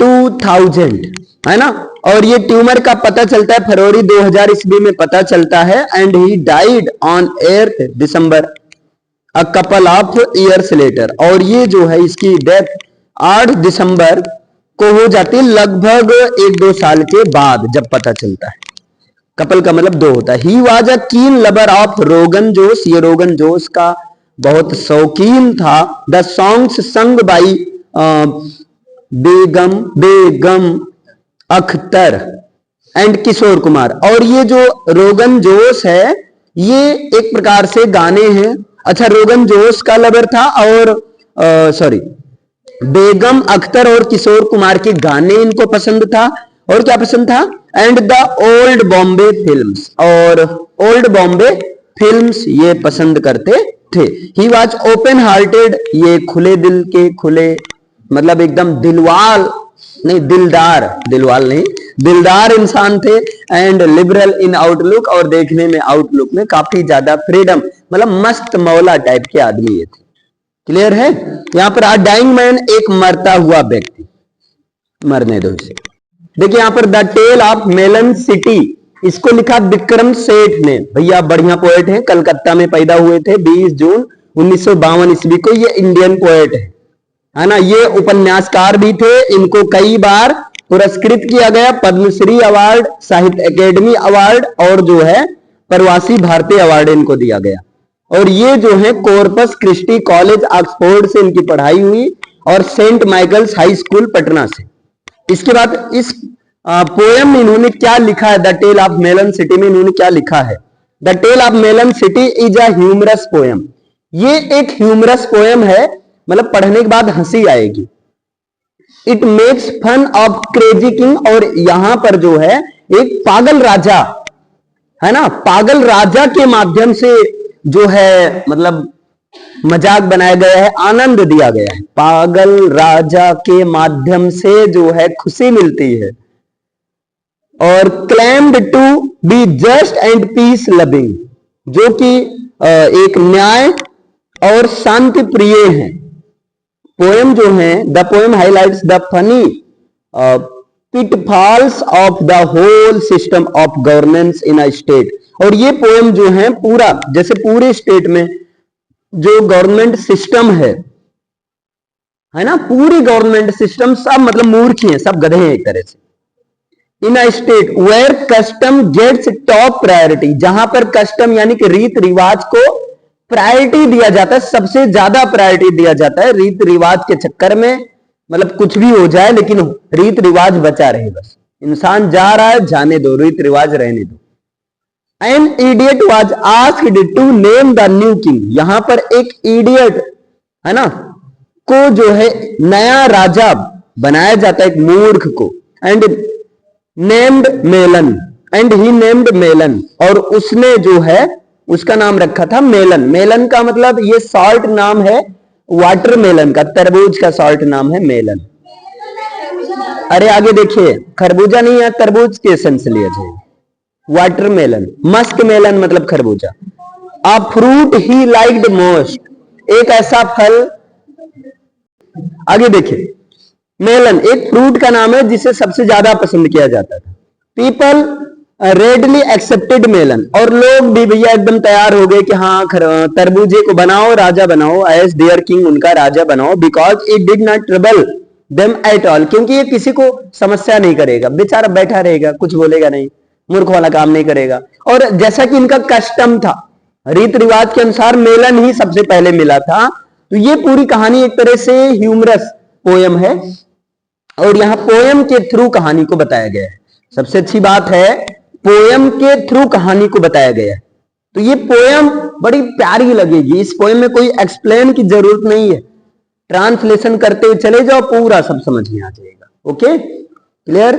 2000, है ना। और ये ट्यूमर का पता चलता है फरवरी 2000 ईस्वी में पता चलता है। And he died on 8 December a couple of years later, और ये जो है इसकी डेथ 8 दिसंबर को हो जाती है, लगभग 1-2 साल के बाद जब पता चलता है। कपल का मतलब 2 होता है। ही वॉज अ कीन लवर ऑफ रोगन जोश, ये रोगन जोश का बहुत शौकीन था। The songs sung by Begum Akhtar and Kishore Kumar, और ये जो रोगन जोश है ये एक प्रकार से गाने हैं। अच्छा, रोगन जोश का लवर था और बेगम अख्तर और किशोर कुमार के गाने इनको पसंद था। और क्या पसंद था? And the old Bombay films, और ओल्ड बॉम्बे फिल्म्स ये पसंद करते थे। ही वॉज ओपन हार्टेड, ये खुले दिल के, खुले मतलब एकदम दिलवाल नहीं, दिलवाल नहीं, दिलदार इंसान थे। एंड लिबरल इन आउटलुक, और देखने में आउटलुक में काफी ज्यादा फ्रीडम, मतलब मस्त मौला टाइप के आदमी ये थे। क्लियर है। यहां पर डाइंग मैन, एक मरता हुआ व्यक्ति, मरने दो इसे। देखिए यहां पर the Tale of Melon City, इसको लिखा विक्रम सेठ ने। भैया बढ़िया पोएट हैं, कलकत्ता में पैदा हुए थे 20 जून 1952 ईस्वी को। ये इंडियन पोएट है ना। ये उपन्यासकार भी थे, इनको कई बार पुरस्कृत किया गया, पद्मश्री अवार्ड, साहित्य अकेडमी अवार्ड और जो है प्रवासी भारतीय अवार्ड इनको दिया गया। और ये जो है कॉर्पस क्रिस्टी कॉलेज ऑक्सफोर्ड से इनकी पढ़ाई हुई और Saint Michael's High School Patna से। इसके बाद इस पोएम में इन्होंने क्या लिखा है, the Tale of Melon City में इन्होंने क्या लिखा है? The Tale of Melon City is a humorous poem. ये एक ह्यूमरस पोएम है, मतलब पढ़ने के बाद हंसी आएगी। It makes fun of crazy king, और यहां पर जो है एक पागल राजा है ना, पागल राजा के माध्यम से जो है मतलब मजाक बनाया गया है, आनंद दिया गया है। पागल राजा के माध्यम से जो है खुशी मिलती है। और claimed to be just and peace loving, जो कि एक न्याय और शांति प्रिय है। पोएम जो है, the poem highlights the funny pitfalls of the whole system of governance in a state. और ये पोएम जो है पूरा, जैसे पूरे स्टेट में जो गवर्नमेंट सिस्टम है ना, पूरी गवर्नमेंट सिस्टम सब मतलब मूर्ख हैं, सब गधे हैं एक तरह से। In a state where custom gets top priority, जहां पर कस्टम यानी कि रीत रिवाज को प्रायोरिटी दिया जाता है, सबसे ज्यादा प्रायोरिटी दिया जाता है रीत रिवाज के चक्कर में। मतलब कुछ भी हो जाए लेकिन रीत रिवाज बचा रहे, बस इंसान जा रहा है जाने दो, रीत रिवाज रहने दो। An idiot was asked to name the new king, यहां पर एक इडियट है ना को जो है नया राजा बनाया जाता है, एक मूर्ख को। And named melon, and he named melon, और उसने जो है उसका नाम रखा था मेलन। मेलन का मतलब ये सॉल्ट नाम है वाटरमेलन का, तरबूज का सॉल्ट नाम है मेलन। अरे आगे देखिए, खरबूजा नहीं है, तरबूज के सेंस लिया जाए। वाटरमेलन, मस्क मेलन मतलब खरबूजा। A fruit he liked most, एक ऐसा फल। आगे देखिए, मेलन एक फ्रूट का नाम है जिसे सबसे ज्यादा पसंद किया जाता था। पीपल रेडली एक्सेप्टेड मेलन, और लोग भी भैया एकदम तैयार हो गए कि हाँ तरबूजे को बनाओ, राजा बनाओ, एज देयर किंग, उनका राजा बनाओ। Because it did not trouble them at all, क्योंकि ये किसी को समस्या नहीं करेगा, बेचारा बैठा रहेगा, कुछ बोलेगा नहीं, मूर्ख वाला काम नहीं करेगा। और जैसा कि इनका कस्टम था, रीत रिवाज के अनुसार मेलन ही सबसे पहले मिला था। तो ये पूरी कहानी एक तरह से ह्यूमरस पोयम है, और यहां पोयम के थ्रू कहानी को बताया गया है। सबसे अच्छी बात है पोयम के थ्रू कहानी को बताया गया है। तो ये पोयम बड़ी प्यारी लगेगी, इस पोयम में कोई एक्सप्लेन की जरूरत नहीं है, ट्रांसलेशन करते हुए चले जाओ, पूरा सब समझ में आ जाएगा। Okay, clear.